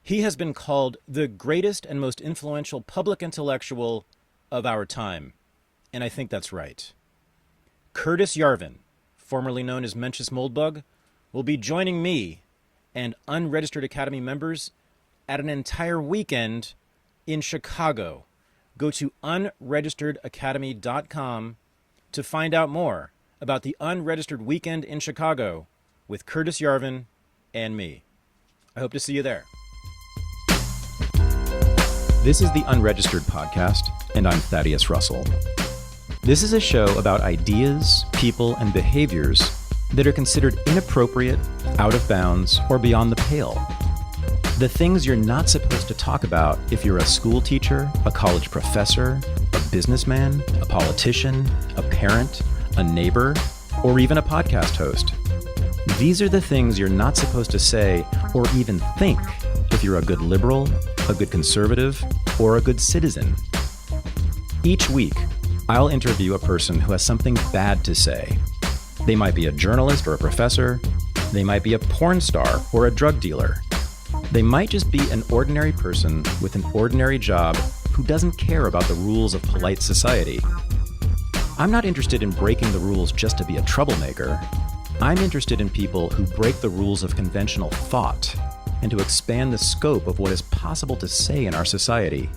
He has been called the greatest and most influential public intellectual of our time, and I think that's right. Curtis Yarvin, formerly known as Mencius Moldbug, will be joining me and Unregistered Academy members at an entire weekend in Chicago. Go to unregisteredacademy.com to find out more about the Unregistered Weekend in Chicago with Curtis Yarvin and me. I hope to see you there. This is the Unregistered podcast, and I'm Thaddeus Russell. This is a show about ideas, people, and behaviors that are considered inappropriate, out of bounds, or beyond the pale. The things you're not supposed to talk about if you're a school teacher, a college professor, a businessman, a politician, a parent, a neighbor, or even a podcast host. These are the things you're not supposed to say or even think if you're a good liberal, a good conservative, or a good citizen. Each week, I'll interview a person who has something bad to say. They might be a journalist or a professor. They might be a porn star or a drug dealer. They might just be an ordinary person with an ordinary job who doesn't care about the rules of polite society. I'm not interested in breaking the rules just to be a troublemaker. I'm interested in people who break the rules of conventional thought and to expand the scope of what is possible to say in our society.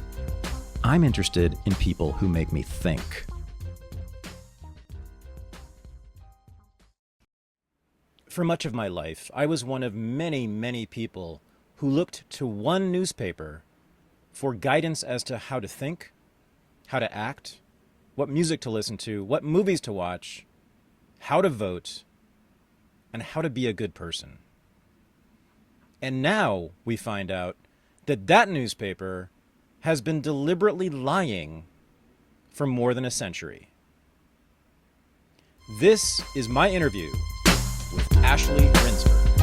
I'm interested in people who make me think. For much of my life, I was one of many, many people who looked to one newspaper for guidance as to how to think, how to act, what music to listen to, what movies to watch, how to vote, and how to be a good person. And now we find out that that newspaper has been deliberately lying for more than a century. This is my interview with Ashley Rindsberg.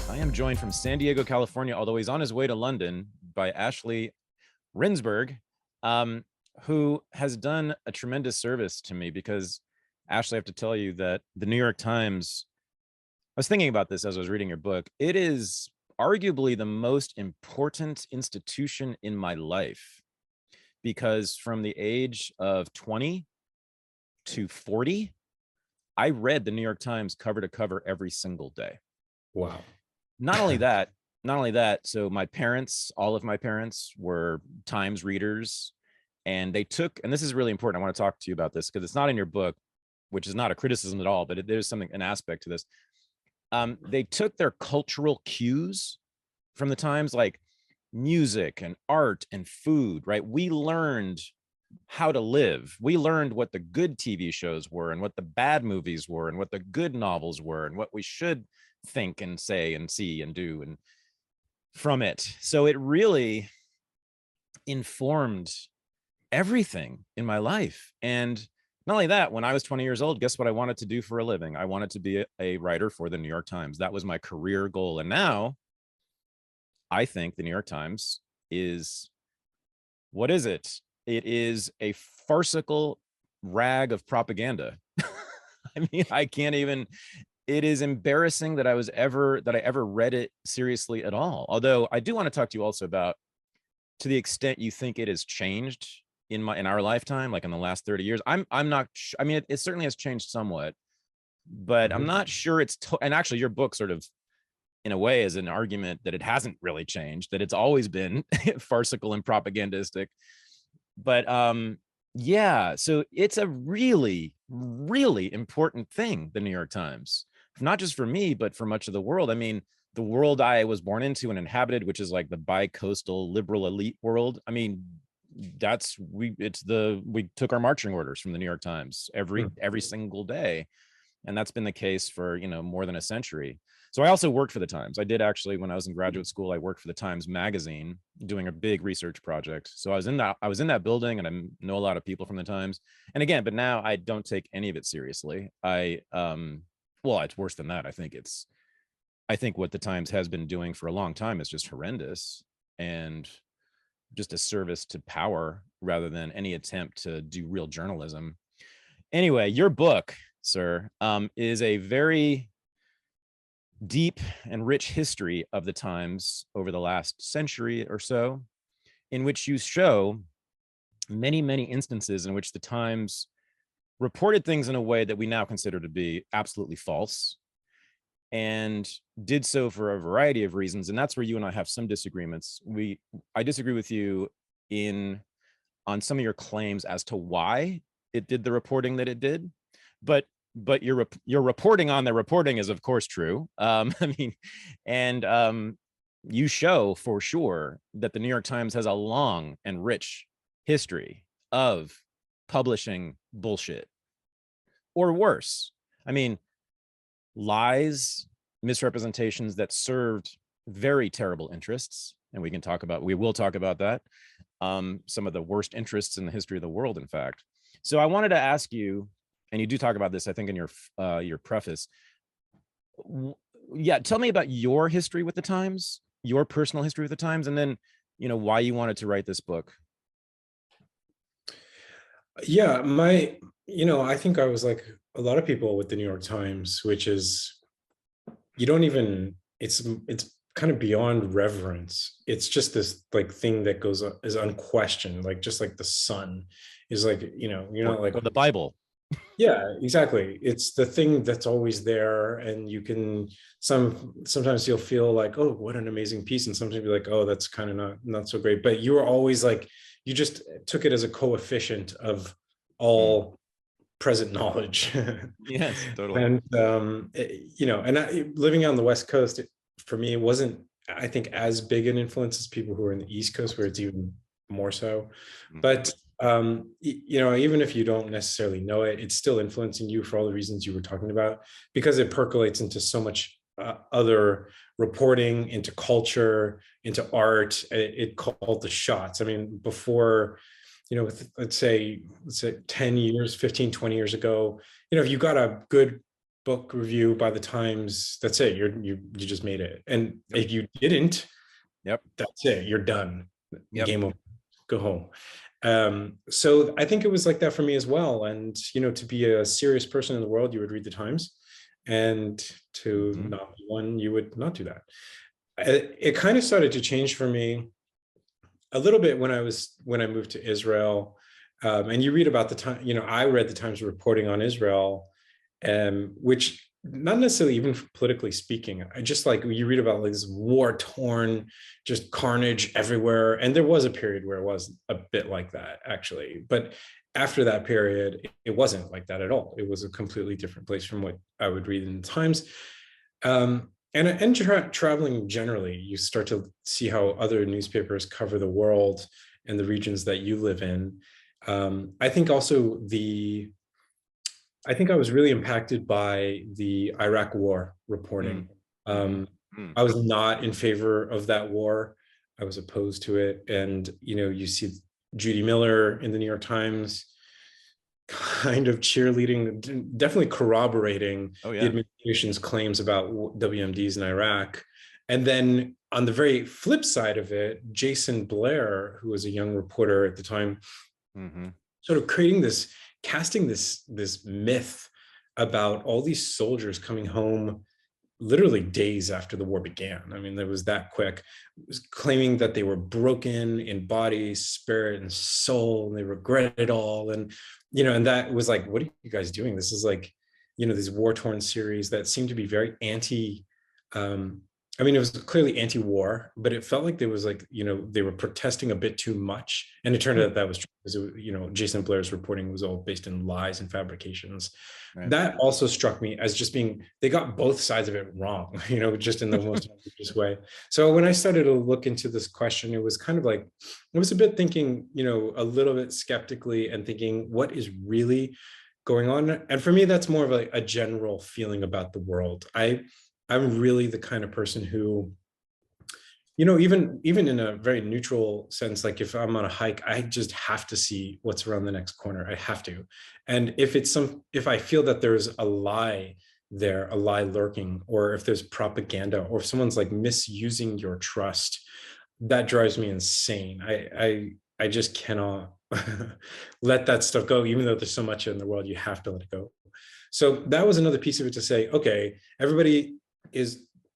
I am joined from San Diego, California, although he's on his way to London, by Ashley Rindsberg, who has done a tremendous service to me because, Ashley, I have to tell you that the New York Times, I was thinking about this as I was reading your book. It is arguably the most important institution in my life because from the age of 20 to 40, I read the New York Times cover to cover every single day. Wow. Not only that, so my parents, all of my parents were Times readers, and they took, and this is really important, I want to talk to you about this because it's not in your book, which is not a criticism at all, but there's an aspect to this. They took their cultural cues from the Times, like music and art and food, right? We learned how to live. We learned what the good TV shows were and what the bad movies were and what the good novels were and what we should think and say and see and do and from it. So it really informed everything in my life. And not only that, when I was 20 years old, guess what I wanted to do for a living? I wanted to be a writer for the New York Times. That was my career goal. And now I think the New York Times is, what is it? It is a farcical rag of propaganda. I mean, I can't even, it is embarrassing that I ever read it seriously at all. Although I do want to talk to you also about, to the extent you think it has changed in our lifetime, like in the last 30 years, I'm not, I mean, it certainly has changed somewhat, but I'm not sure it's, and actually your book sort of, in a way, is an argument that it hasn't really changed, that it's always been farcical and propagandistic. But yeah, so it's a really, really important thing, the New York Times, not just for me, but for much of the world. I mean, the world I was born into and inhabited, which is like the bi-coastal liberal elite world. I mean, we took our marching orders from the New York Times every single day. And that's been the case for, more than a century. So I also worked for the Times. I did actually, when I was in graduate school, I worked for the Times Magazine doing a big research project. So I was in that building, and I know a lot of people from the Times. And again, but now I don't take any of it seriously. Well, it's worse than that. I think what the Times has been doing for a long time is just horrendous and just a service to power rather than any attempt to do real journalism. Anyway, your book, sir, is a very deep and rich history of the Times over the last century or so, in which you show many, many instances in which the Times reported things in a way that we now consider to be absolutely false, and did so for a variety of reasons. And that's where you and I have some disagreements. I disagree with you on some of your claims as to why it did the reporting that it did, but your reporting on the reporting is of course true. I mean, and you show for sure that the New York Times has a long and rich history of publishing bullshit, or worse. I mean, lies, misrepresentations that served very terrible interests, and we will talk about that. Some of the worst interests in the history of the world, in fact. So I wanted to ask you, and you do talk about this, I think, in your preface. Yeah, tell me about your history with the Times, your personal history with the Times, and then, why you wanted to write this book. Yeah, I think I was like a lot of people with the New York Times, which is, it's kind of beyond reverence. It's just this like thing that is unquestioned, like just like the sun is like, you're not like the Bible. Yeah, exactly. It's the thing that's always there, and you can sometimes you'll feel like, oh, what an amazing piece, and sometimes you're like, oh, that's kind of not so great. But you were always like, you just took it as a coefficient of all present knowledge. Yes, totally. And living on the West Coast, for me, it wasn't, I think, as big an influence as people who are in the East Coast, where it's even more so. But even if you don't necessarily know it, it's still influencing you for all the reasons you were talking about, because it percolates into so much other reporting, into culture, into art. It called the shots. I mean, before, let's say 10 years, 15, 20 years ago, if you got a good book review by the Times, that's it. You just made it. And if you didn't, that's it. You're done. Game over. Go home. So I think it was like that for me as well. And, to be a serious person in the world, you would read the Times, and to not be one, you would not do that. It kind of started to change for me a little bit when I moved to Israel. And you read about the time, I read the Times reporting on Israel, which not necessarily even politically speaking, I just like, you read about like this war-torn, just carnage everywhere. And there was a period where it was a bit like that, actually. But after that period, it wasn't like that at all. It was a completely different place from what I would read in the Times. And traveling generally, you start to see how other newspapers cover the world and the regions that you live in. I think also I think I was really impacted by the Iraq War reporting. I was not in favor of that war. I was opposed to it. And, you see Judy Miller in the New York Times kind of cheerleading, definitely corroborating the administration's claims about WMDs in Iraq. And then on the very flip side of it, Jason Blair, who was a young reporter at the time, sort of casting this myth about all these soldiers coming home literally days after the war began. I mean, it was that quick. It was claiming that they were broken in body, spirit, and soul, and they regret it all. And, and that was like, what are you guys doing? This is like, these war-torn series that seemed to be very I mean, it was clearly anti-war, but it felt like there was like, they were protesting a bit too much. And it turned out that was true, because, Jason Blair's reporting was all based in lies and fabrications. Right. That also struck me as just being, they got both sides of it wrong, just in the most obvious way. So when I started to look into this question, it was kind of like, I was a bit thinking, a little bit skeptically, and thinking, what is really going on? And for me, that's more of a general feeling about the world. I'm really the kind of person who, even in a very neutral sense, like if I'm on a hike, I just have to see what's around the next corner. I have to. And if I feel that there's a lie there, a lie lurking, or if there's propaganda, or if someone's like misusing your trust, that drives me insane. I just cannot let that stuff go. Even though there's so much in the world, you have to let it go. So that was another piece of it, to say, okay, everybody,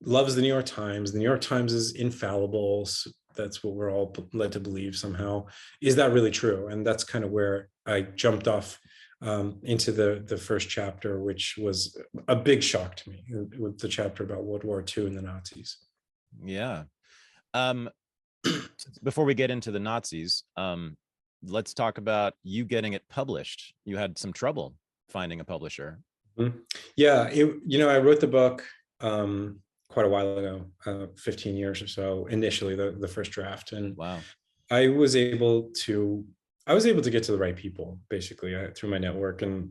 loves the New York Times. The New York Times is infallible. So that's what we're all led to believe somehow. Is that really true? And that's kind of where I jumped off into the first chapter, which was a big shock to me, with the chapter about World War II and the Nazis. Yeah. Before we get into the Nazis, let's talk about you getting it published. You had some trouble finding a publisher. Yeah, I wrote the book quite a while ago, 15 years or so, initially, the first draft. And wow. I was able to get to the right people, basically, through my network. And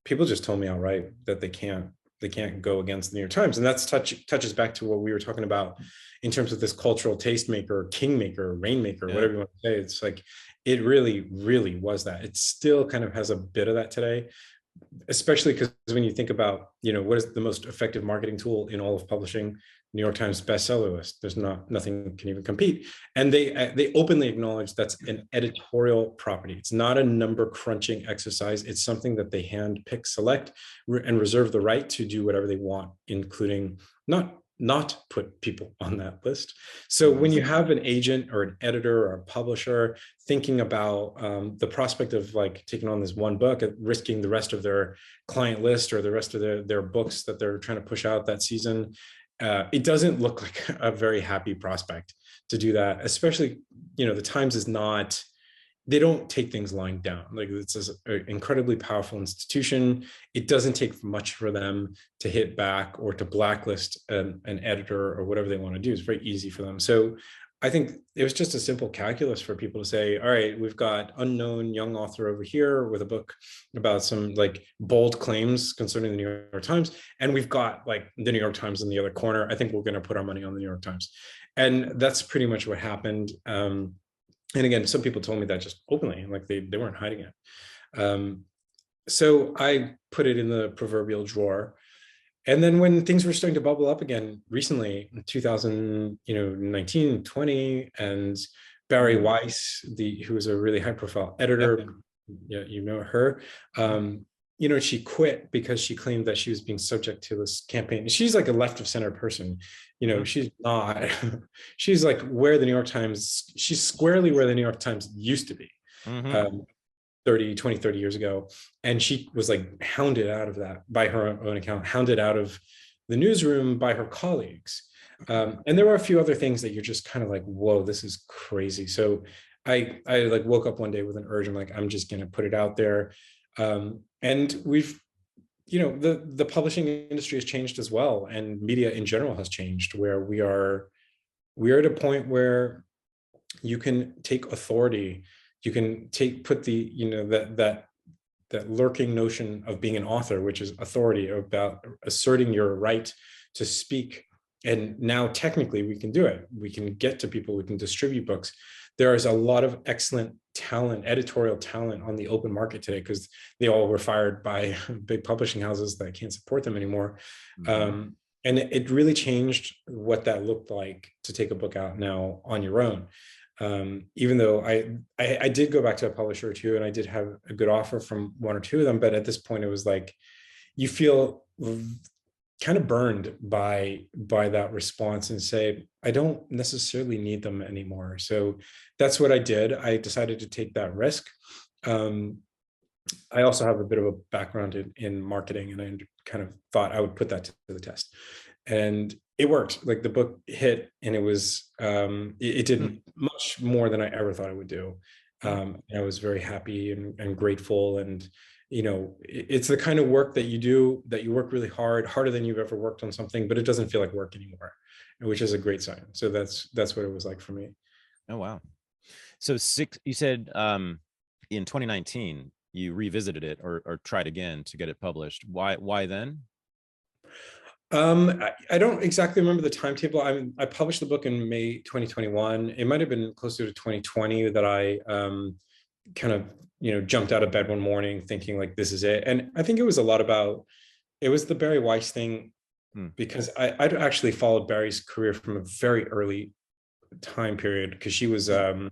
people just told me outright that they can't go against the New York Times. And that's touches back to what we were talking about in terms of this cultural tastemaker, kingmaker, rainmaker, whatever you want to say. It's like, it really, really was that. It still kind of has a bit of that today, especially because when you think about, what is the most effective marketing tool in all of publishing? New York Times bestseller list. There's nothing can even compete. And they openly acknowledge that's an editorial property. It's not a number crunching exercise. It's something that they hand pick, select, and reserve the right to do whatever they want, including not put people on that list. So when you have an agent or an editor or a publisher thinking about the prospect of like taking on this one book and risking the rest of their client list or the rest of their books that they're trying to push out that season, it doesn't look like a very happy prospect to do that, especially, the Times is not, they don't take things lying down. Like, it's an incredibly powerful institution. It doesn't take much for them to hit back or to blacklist an editor or whatever they want to do. It's very easy for them. So I think it was just a simple calculus for people to say, all right, we've got unknown young author over here with a book about some like bold claims concerning the New York Times. And we've got like the New York Times in the other corner. I think we're going to put our money on the New York Times. And that's pretty much what happened. And again, some people told me that just openly, like they weren't hiding it. So I put it in the proverbial drawer. And then when things were starting to bubble up again recently, in 2019, 20, and Barry Weiss, who was a really high profile editor, you know her, she quit because she claimed that she was being subject to this campaign. She's like a left of center person. She's not, she's like where the New York Times, she's squarely where the New York Times used to be. 30 years ago. And she was like hounded out of that by her own account, hounded out of the newsroom by her colleagues. And there were a few other things that you're just kind of like, whoa, this is crazy. So I like woke up one day with an urge. I'm like, I'm just going to put it out there. And we've, the publishing industry has changed as well. And media in general has changed, where we are at a point where you can take authority. You can put the, that lurking notion of being an author, which is authority, about asserting your right to speak. And now technically we can do it. We can get to people, we can distribute books. There is a lot of excellent talent, editorial talent on the open market today, because they all were fired by big publishing houses that can't support them anymore. And it really changed what that looked like to take a book out now on your own. Even though I did go back to a publisher or two, and I did have a good offer from one or two of them, but at this point it was like, you feel kind of burned by that response and say, I don't necessarily need them anymore. So that's what I did. I decided to take that risk. I also have a bit of a background in marketing, and I kind of thought I would put that to the test. And it worked. Like, the book hit, and it was it did much more than I ever thought it would do. I was very happy and grateful. And it's the kind of work that you do, that you work really harder than you've ever worked on something, but it doesn't feel like work anymore, which is a great sign. So that's what it was like for me. Oh wow! So you said in 2019 you revisited it or tried again to get it published. Why then? I don't exactly remember the timetable. I published the book in May 2021. It might have been closer to 2020 that I kind of jumped out of bed one morning thinking like, this is it. And I think it was a lot about, it was the Barry Weiss thing, because I'd actually followed Barry's career from a very early time period, because she was a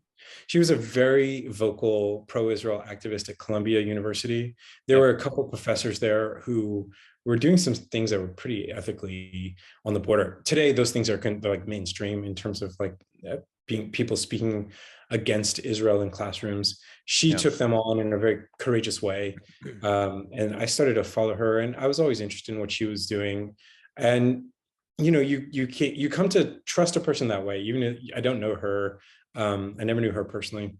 very vocal pro-Israel activist at Columbia University. There were a couple of professors there who were doing some things that were pretty ethically on the border. Today, those things are kind of like mainstream in terms of like being people speaking against Israel in classrooms. She took them on in a very courageous way, and I started to follow her. And I was always interested in what she was doing. And you come to trust a person that way. Even if I don't know her, I never knew her personally.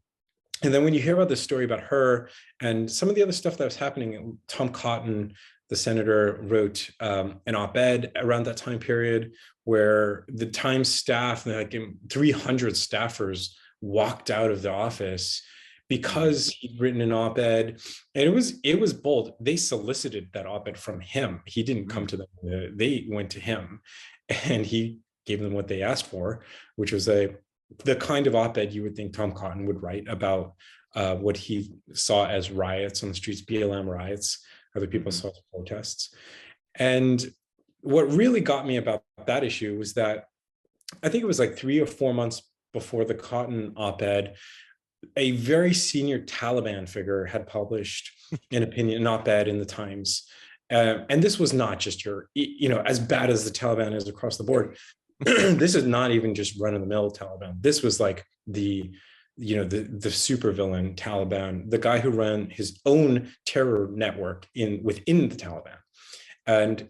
And then when you hear about the story about her and some of the other stuff that was happening, Tom Cotton, the senator, wrote an op-ed around that time period where the Times staff, like 300 staffers, walked out of the office because he'd written an op-ed, and it was bold. They solicited that op-ed from him. He didn't come to them. They went to him, and he gave them what they asked for, which was the kind of op-ed you would think Tom Cotton would write about what he saw as riots on the streets, BLM riots, other people saw as protests. And what really got me about that issue was that I think it was like 3 or 4 months before the Cotton op-ed, a very senior Taliban figure had published an op-ed in the Times. And this was not just as bad as the Taliban is across the board. This is not even just run-of-the-mill Taliban. This was like the supervillain Taliban, the guy who ran his own terror network within the Taliban. And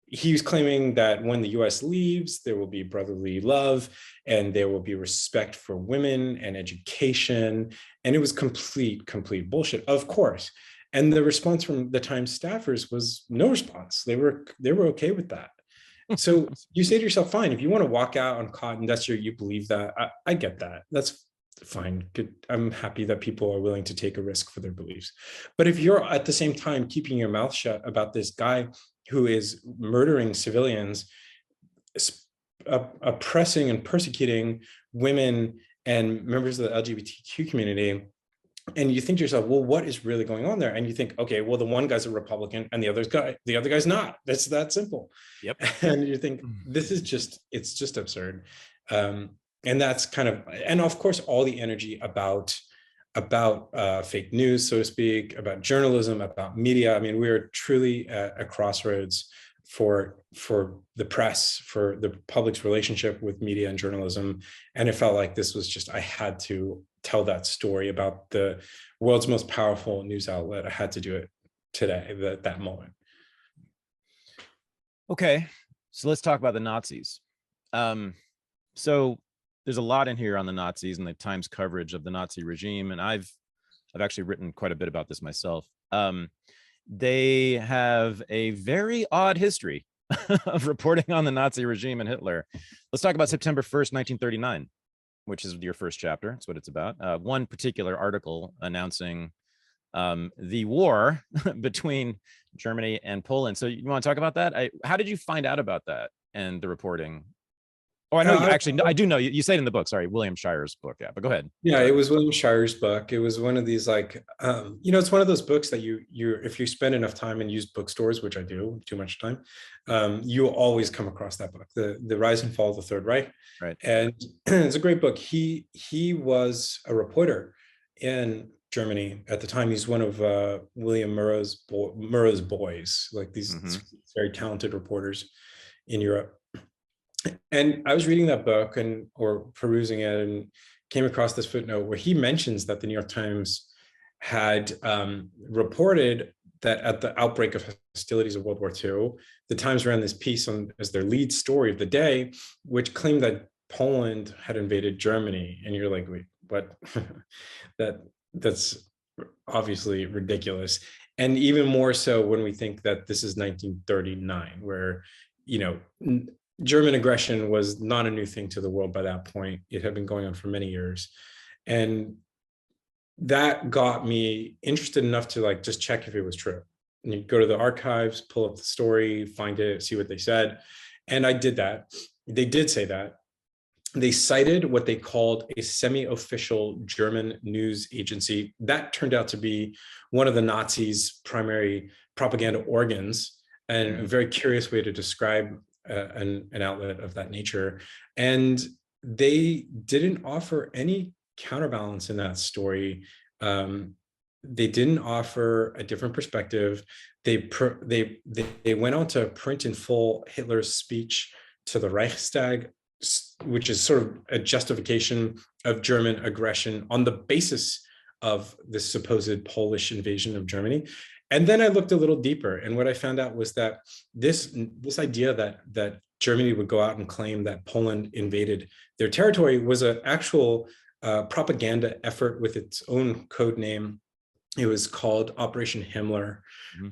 he was claiming that when the US leaves, there will be brotherly love and there will be respect for women and education. And it was complete bullshit, of course. And the response from the Times staffers was no response. They were okay with that. So you say to yourself, fine, if you want to walk out on Cotton, you believe that. I get that. That's fine. Good. I'm happy that people are willing to take a risk for their beliefs. But if you're at the same time keeping your mouth shut about this guy who is murdering civilians, oppressing and persecuting women and members of the LGBTQ community, and you think to yourself, well, what is really going on there? And you think, okay, well, the one guy's a Republican and the other guy's not. That's that simple. Yep. And you think it's just absurd. And that's and of course, all the energy about fake news, so to speak, about journalism, about media. I mean, we're truly at a crossroads for the press, for the public's relationship with media and journalism. And it felt like this was I had to tell that story about the world's most powerful news outlet. I had to do it today, that moment. Okay, so let's talk about the Nazis. So there's a lot in here on the Nazis and the Times coverage of the Nazi regime, and I've actually written quite a bit about this myself. They have a very odd history of reporting on the Nazi regime and Hitler. Let's talk about September 1st, 1939, which is your first chapter. That's what it's about. One particular article announcing the war between Germany and Poland. So you want to talk about that? How did you find out about that and the reporting? Oh, I know I do know. You say it in the book. Sorry, William Shire's book. Yeah, but go ahead. Yeah, it was William Shire's book. It was one of these it's one of those books that you if you spend enough time in used bookstores, which I do, too much time, you'll always come across that book, The Rise and Fall of the Third Reich. Right. And it's a great book. He was a reporter in Germany at the time. He's one of William Murrow's boys, like these very talented reporters in Europe. And I was reading that book or perusing it and came across this footnote where he mentions that the New York Times had reported that at the outbreak of hostilities of World War II, the Times ran this piece as their lead story of the day, which claimed that Poland had invaded Germany. And you're like, wait, what? That's obviously ridiculous. And even more so when we think that this is 1939, where, German aggression was not a new thing to the world by that point. It had been going on for many years. And that got me interested enough to just check if it was true. And you go to the archives, pull up the story, find it, see what they said. And I did that. They did say that. They cited what they called a semi-official German news agency. That turned out to be one of the Nazis' primary propaganda organs, and a very curious way to describe an outlet of that nature. And they didn't offer any counterbalance in that story. They didn't offer a different perspective. They went on to print in full Hitler's speech to the Reichstag, which is sort of a justification of German aggression on the basis of this supposed Polish invasion of Germany. And then I looked a little deeper, and what I found out was that this idea that Germany would go out and claim that Poland invaded their territory was an actual propaganda effort with its own code name. It was called Operation Himmler,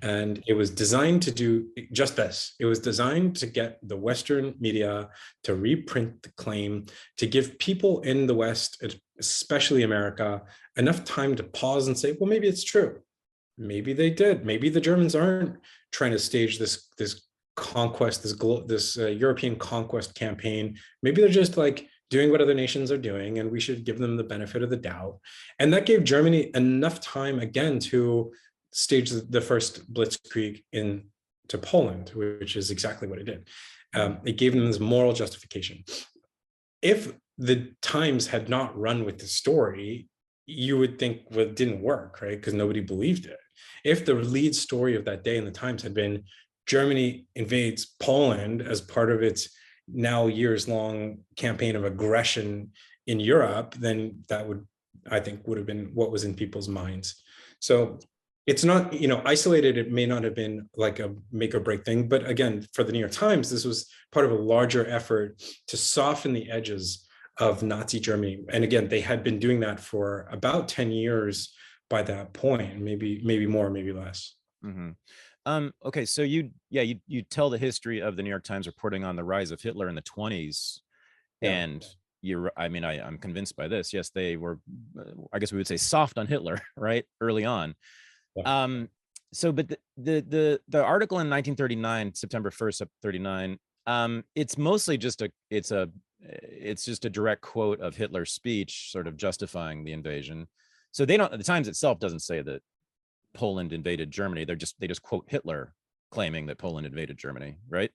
and it was designed to do just this. It was designed to get the Western media to reprint the claim, to give people in the West, especially America, enough time to pause and say, well, maybe it's true. Maybe they did. Maybe the Germans aren't trying to stage this conquest, this European conquest campaign. Maybe they're just like doing what other nations are doing, and we should give them the benefit of the doubt. And that gave Germany enough time again to stage the first blitzkrieg into Poland, which is exactly what it did. It gave them this moral justification. If the Times had not run with the story, you would think, well, it didn't work, right? Because nobody believed it. If the lead story of that day in the Times had been Germany invades Poland as part of its now years-long campaign of aggression in Europe, then that would, I think, would have been what was in people's minds. So it's not, isolated. It may not have been like a make or break thing, but again, for the New York Times, this was part of a larger effort to soften the edges of Nazi Germany. And again, they had been doing that for about 10 years by that point, maybe more, maybe less. Okay, so you tell the history of the New York Times reporting on the rise of Hitler in the 20s, and I'm convinced by this. Yes, they were, I guess we would say, soft on Hitler, right, early on. Yeah. But the article in 1939, September 1st, 39, it's mostly just a direct quote of Hitler's speech, sort of justifying the invasion. So the Times itself doesn't say that Poland invaded Germany. They just quote Hitler claiming that Poland invaded Germany, right?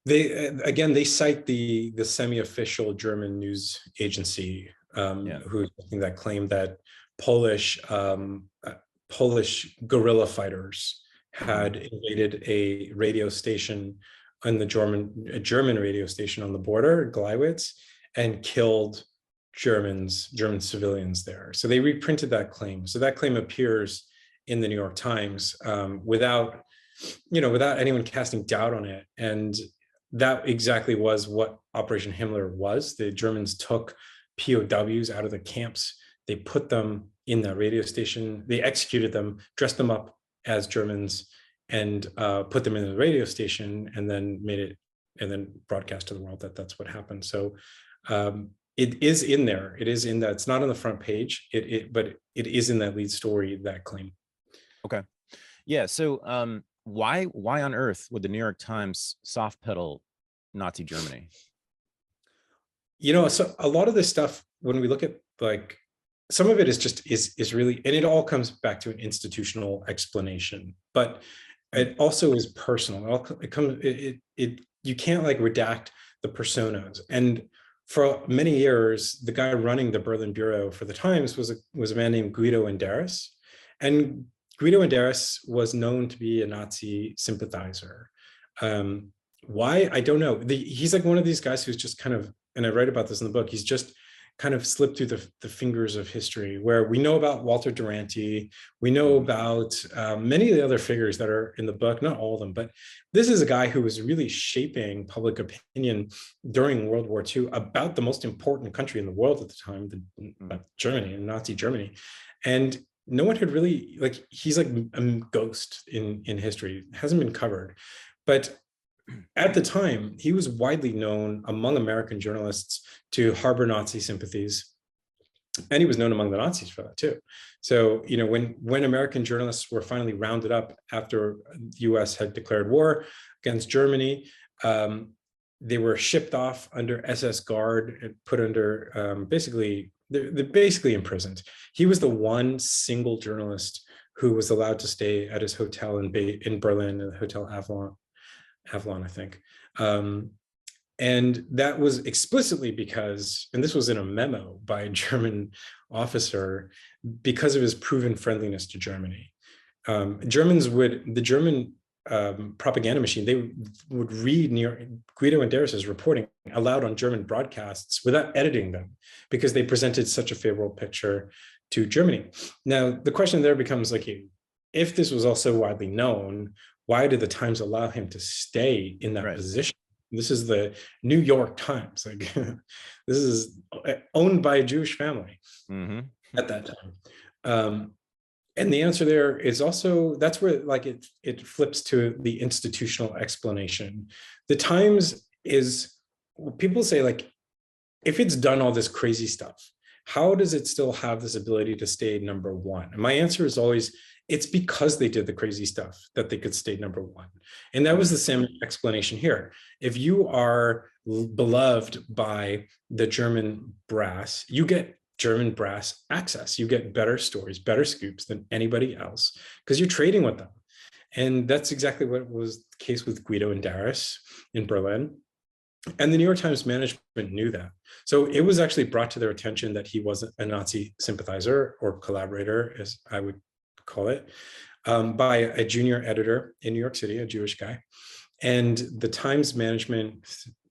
They cite the semi-official German news agency that claimed that Polish guerrilla fighters had invaded a radio station on the German radio station on the border, Gleiwitz, and killed German civilians there. So they reprinted that claim. So that claim appears in the New York Times without anyone casting doubt on it. And that exactly was what Operation Himmler was. The Germans took POWs out of the camps. They put them in that radio station. They executed them, dressed them up as Germans, and put them in the radio station, and then broadcast to the world that that's what happened. So it is in there. It is in that. It's not on the front page. But it is in that lead story, that claim. Okay. Yeah. So why on earth would the New York Times soft pedal Nazi Germany? So a lot of this stuff, when we look at like, some of it is really, and it all comes back to an institutional explanation, but it also is personal. You can't like redact the personas. And for many years, the guy running the Berlin bureau for the Times was a man named Guido Enderis. And Guido Enderis was known to be a Nazi sympathizer. Why? I don't know. He's like one of these guys who's just kind of, and I write about this in the book, he's just kind of slipped through the fingers of history, where we know about Walter Duranty, we know about many of the other figures that are in the book, not all of them, but this is a guy who was really shaping public opinion during World War II about the most important country in the world at the time, Germany, and Nazi Germany. And no one had really, he's like a ghost in history, hasn't been covered. But at the time, he was widely known among American journalists to harbor Nazi sympathies. And he was known among the Nazis for that too. So, when American journalists were finally rounded up after the US had declared war against Germany, they were shipped off under SS Guard and put under, they're basically imprisoned. He was the one single journalist who was allowed to stay at his hotel in Berlin, the Hotel Avalon, I think. And that was explicitly because, and this was in a memo by a German officer, because of his proven friendliness to Germany. The German propaganda machine, they would read Guido and Darris's reporting aloud on German broadcasts without editing them, because they presented such a favorable picture to Germany. Now, the question there becomes like, if this was also widely known, why did the Times allow him to stay in that position? This is the New York Times. Like, this is owned by a Jewish family at that time. And the answer there is also, that's where like it flips to the institutional explanation. The Times is, people say like, if it's done all this crazy stuff, how does it still have this ability to stay number one? And my answer is always, it's because they did the crazy stuff that they could stay number one. And that was the same explanation here. If you are beloved by the German brass, you get German brass access. You get better stories, better scoops than anybody else, because you're trading with them. And that's exactly what was the case with Guido and Darris in Berlin. And the New York Times management knew that. So it was actually brought to their attention that he wasn't a Nazi sympathizer or collaborator, as I would call it, by a junior editor in New York City, a Jewish guy. And the Times management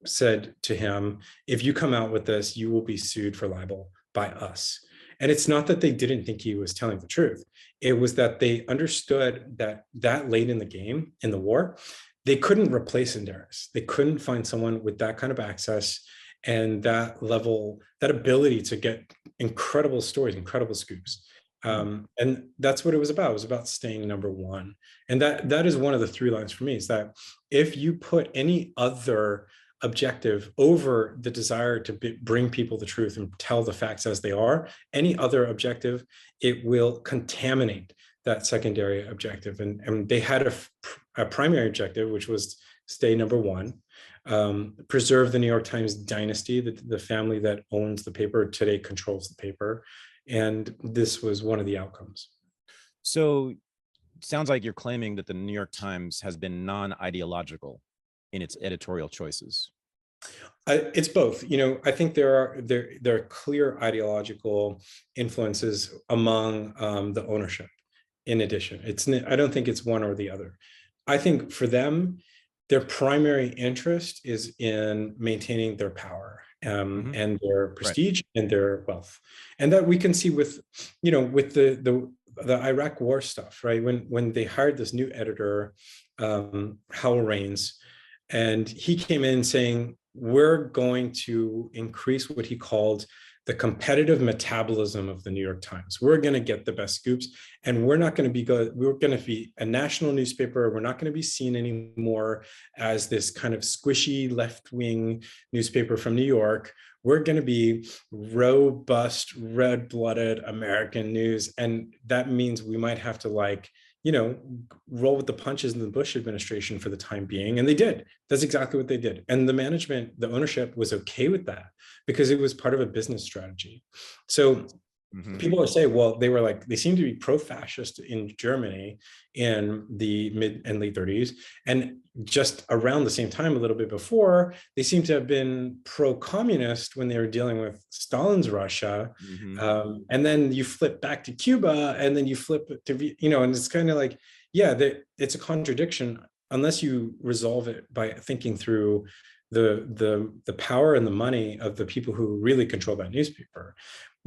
said to him, if you come out with this, you will be sued for libel by us. And it's not that they didn't think he was telling the truth. It was that they understood that late in the game, in the war, they couldn't replace Darris. They couldn't find someone with that kind of access and that level, that ability to get incredible stories, incredible scoops. And that's what it was about. It was about staying number one. And that is one of the through lines for me, is that if you put any other objective over the desire to bring people the truth and tell the facts as they are, any other objective, it will contaminate that secondary objective. And they had a primary objective, which was stay number one, preserve the New York Times dynasty, the family that owns the paper today controls the paper. And this was one of the outcomes. So it sounds like you're claiming that the New York Times has been non-ideological in its editorial choices. It's both. I think there are clear ideological influences among the ownership. In addition, I don't think it's one or the other. I think for them, their primary interest is in maintaining their power and their prestige and their wealth, and that we can see with the Iraq War stuff, right? When they hired this new editor, Howell Raines, and he came in saying, we're going to increase what he called the competitive metabolism of the New York Times. We're going to get the best scoops, and we're not going to be good. We're going to be a national newspaper. We're not going to be seen anymore as this kind of squishy left-wing newspaper from New York. We're going to be robust, red-blooded American news. And that means we might have to roll with the punches in the Bush administration for the time being. And they did. That's exactly what they did. And the management, the ownership was okay with that because it was part of a business strategy. So people are saying, well, they seem to be pro-fascist in Germany in the mid and late 30s. And just around the same time, a little bit before, they seem to have been pro-communist when they were dealing with Stalin's Russia. And then you flip back to Cuba, and then you flip to, and it's kind of like, it's a contradiction unless you resolve it by thinking through the power and the money of the people who really control that newspaper.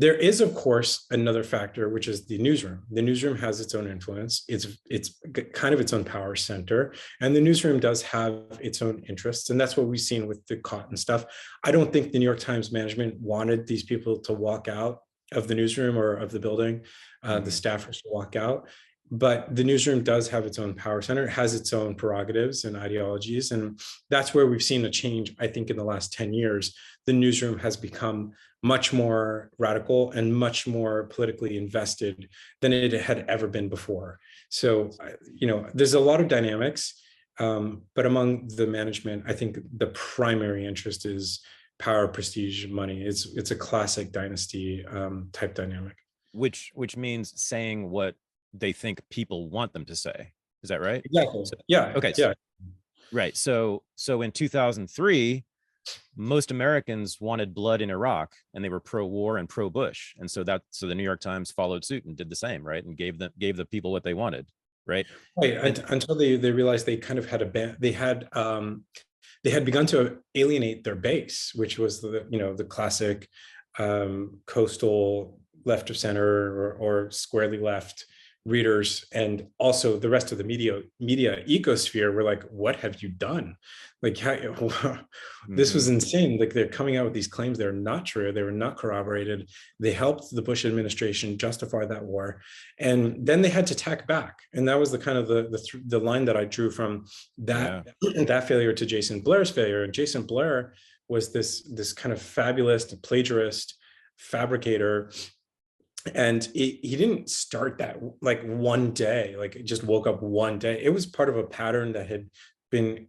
There is, of course, another factor, which is the newsroom. The newsroom has its own influence. It's kind of its own power center. And the newsroom does have its own interests. And that's what we've seen with the Cotton stuff. I don't think the New York Times management wanted these people to walk out of the newsroom or of the building, the staffers to walk out. But the newsroom does have its own power center. It has its own prerogatives and ideologies. And that's where we've seen a change, I think, in the last 10 years. The newsroom has become much more radical and much more politically invested than it had ever been before. So, there's a lot of dynamics, but among the management, I think the primary interest is power, prestige, money. It's a classic dynasty type dynamic. Which means saying what they think people want them to say. Is that right? Exactly. Yeah. Okay. Yeah. Right. So in 2003, most Americans wanted blood in Iraq, and they were pro-war and pro-Bush, and so the New York Times followed suit and did the same, right, and gave the people what they wanted, right? Right, until they realized they kind of had they had begun to alienate their base, which was the classic coastal left of center or squarely left readers, and also the rest of the media ecosphere were like, what have you done? Like, this was insane. Like, they're coming out with these claims that are not true, they were not corroborated. They helped the Bush administration justify that war, and then they had to tack back. And that was the kind of the line that I drew from that that failure to Jason Blair's failure. And Jason Blair was this kind of fabulous plagiarist, fabricator. And he didn't start that like one day, like it just woke up one day. It was part of a pattern that had been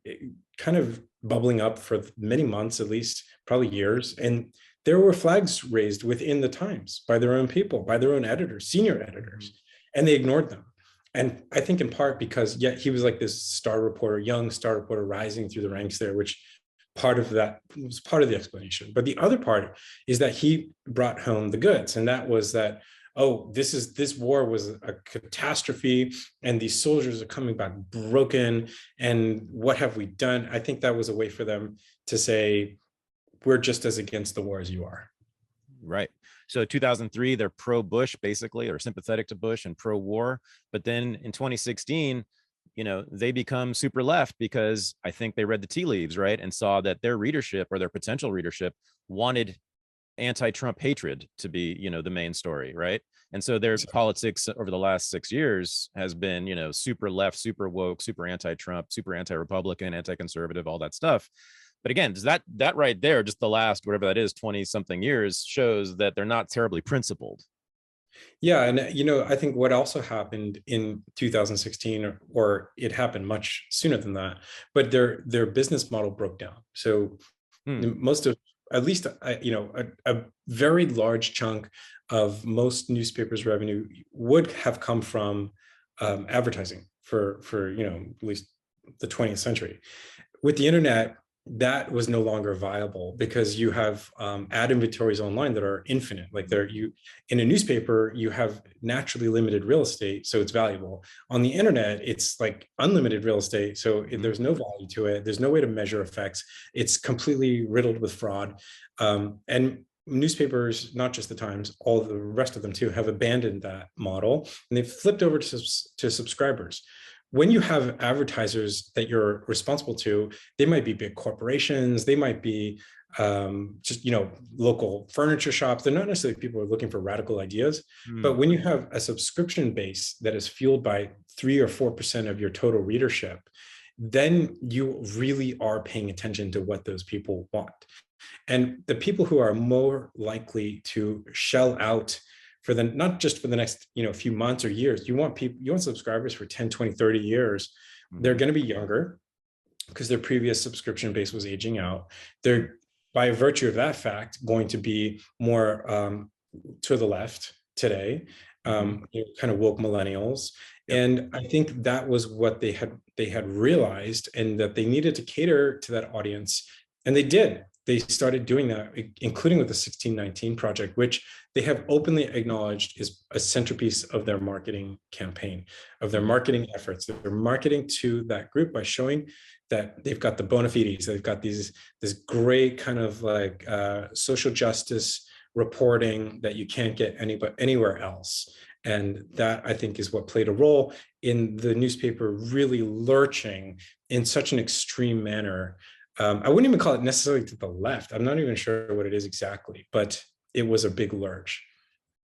kind of bubbling up for many months, at least probably years. And there were flags raised within the Times by their own people, by their own editors, senior editors, and they ignored them. And I think in part because he was like this star reporter, young star reporter rising through the ranks there, which part of that was part of the explanation. But the other part is that he brought home the goods, and that was that, oh, this war was a catastrophe, and these soldiers are coming back broken, and what have we done? I think that was a way for them to say, we're just as against the war as you are. Right. So 2003, they're pro-Bush, basically, or sympathetic to Bush and pro-war. But then in 2016, they become super left because I think they read the tea leaves, right? And saw that their readership, or their potential readership, wanted anti-Trump hatred to be, the main story, right? And so their politics over the last 6 years has been, super left, super woke, super anti-Trump, super anti-Republican, anti-conservative, all that stuff. But again, does that right there, just the last, whatever that is, 20 something years, shows that they're not terribly principled. Yeah, and I think what also happened in 2016, or it happened much sooner than that, but their business model broke down. So most of, at least a very large chunk of most newspapers' revenue would have come from advertising for at least the 20th century. With the internet, that was no longer viable because you have ad inventories online that are infinite. Like in a newspaper, you have naturally limited real estate, so it's valuable. On the internet, it's like unlimited real estate, so there's no value to it. There's no way to measure effects. It's completely riddled with fraud. And newspapers, not just the Times, all the rest of them too, have abandoned that model, and they've flipped over to subscribers. When you have advertisers that you're responsible to, they might be big corporations, they might be just local furniture shops. They're not necessarily people who are looking for radical ideas. But when you have a subscription base that is fueled by 3 or 4% of your total readership, then you really are paying attention to what those people want. And the people who are more likely to shell out for not just for the next few months or years, you want subscribers for 10, 20, 30 years. They're going to be younger because their previous subscription base was aging out. They're, by virtue of that fact, going to be more to the left today, kind of woke millennials. And I think that was what they had realized, and that they needed to cater to that audience, and they did. They started doing that, including with the 1619 Project, which they have openly acknowledged is a centerpiece of their marketing campaign, of their marketing efforts. They're marketing to that group by showing that they've got the bona fides, they've got this great kind of like social justice reporting that you can't get anywhere else. And that, I think, is what played a role in the newspaper really lurching in such an extreme manner. I wouldn't even call it necessarily to the left. I'm not even sure what it is exactly, but it was a big lurch.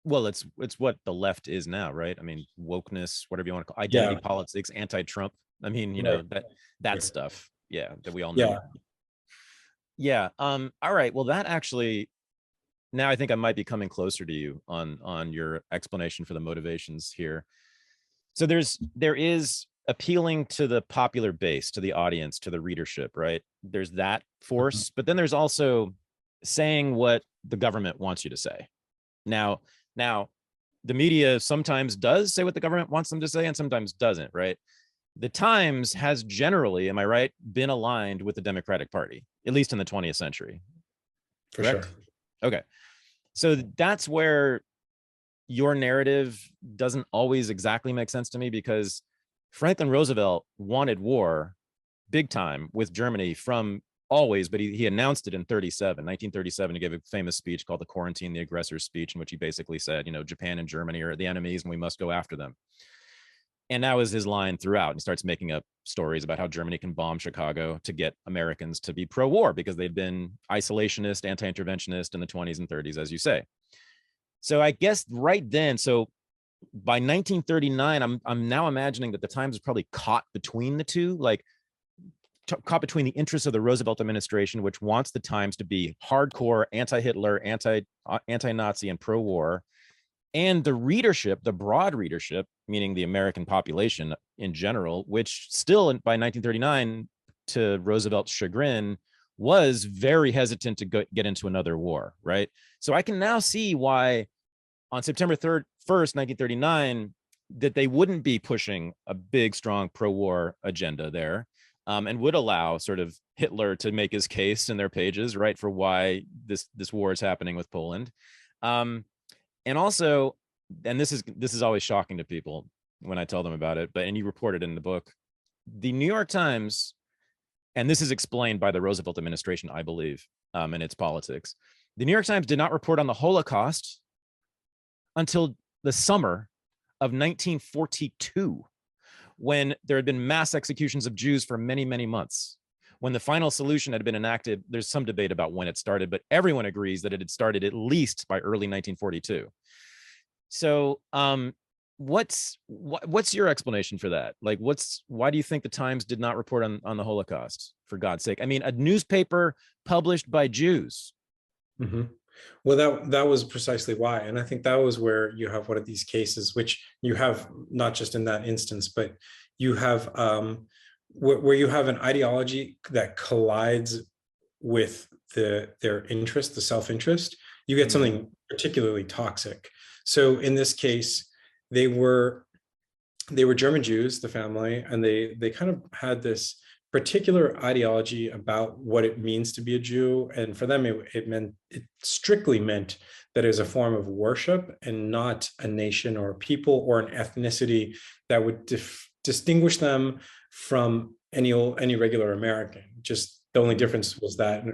Well, it's what the left is now, right? I mean, wokeness, whatever you want to call it, identity politics, anti-Trump. I mean, that stuff. Yeah, that we all know. Yeah. All right. Well, that actually, now I think I might be coming closer to you on your explanation for the motivations here. So there is appealing to the popular base, to the audience, to the readership, right? There's that force, but then there's also saying what the government wants you to say. Now, the media sometimes does say what the government wants them to say and sometimes doesn't, right? The Times has generally, am I right, been aligned with the Democratic Party. at least in the 20th century. For Correct? sure. Okay. So that's where your narrative doesn't always exactly make sense to me, because Franklin Roosevelt wanted war big time with Germany from always, but he announced it in 1937. He gave a famous speech called the Quarantine the Aggressor's Speech, in which he basically said, Japan and Germany are the enemies and we must go after them. And that was his line throughout. And he starts making up stories about how Germany can bomb Chicago to get Americans to be pro-war because they'd been isolationist, anti-interventionist in the 20s and 30s, as you say. So I guess right then, so by 1939, I'm now imagining that the Times was probably caught between the two, like caught between the interests of the Roosevelt administration, which wants the Times to be hardcore anti-Hitler, anti-Nazi, and pro-war, and the readership, the broad readership, meaning the American population in general, which still by 1939, to Roosevelt's chagrin, was very hesitant to get into another war, right? So I can now see why on September 1st, 1939, that they wouldn't be pushing a big, strong pro-war agenda there, and would allow sort of Hitler to make his case in their pages, right, for why this war is happening with Poland. And also, and this is always shocking to people when I tell them about it, and you report it in the book, the New York Times, and this is explained by the Roosevelt administration, I believe, and its politics. The New York Times did not report on the Holocaust until the summer of 1942, when there had been mass executions of Jews for many, many months. When the final solution had been enacted, there's some debate about when it started, but everyone agrees that it had started at least by early 1942. So what's your explanation for that? Like, why do you think the Times did not report on the Holocaust, for God's sake? I mean, a newspaper published by Jews. Mm-hmm. Well, that was precisely why. And I think that was where you have one of these cases, which you have not just in that instance, but you have where you have an ideology that collides with their interest, the self-interest, you get something particularly toxic. So in this case, they were German Jews, the family, and they kind of had this particular ideology about what it means to be a Jew. And for them, it strictly meant that it was a form of worship and not a nation or a people or an ethnicity that would distinguish them from any regular American. Just the only difference was that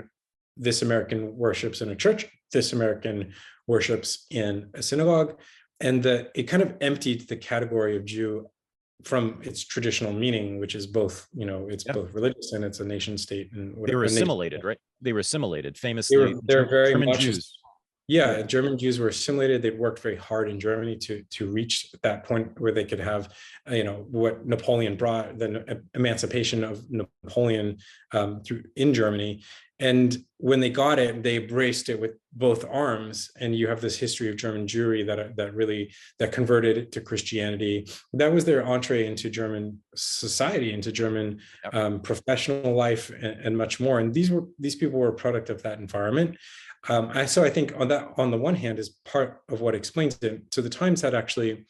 this American worships in a church, this American worships in a synagogue, and that it kind of emptied the category of Jew from its traditional meaning, which is both, it's both religious and it's a nation state. And they were assimilated, right? They were assimilated, famously. They're very German much Jews. Yeah, German Jews were assimilated. They'd worked very hard in Germany to reach that point where they could have, what Napoleon brought, the emancipation of Napoleon in Germany. And when they got it, they embraced it with both arms. And you have this history of German Jewry that converted to Christianity. That was their entree into German society, into German professional life, and much more. And these people were a product of that environment. So I think on the one hand is part of what explains it. So the Times had actually,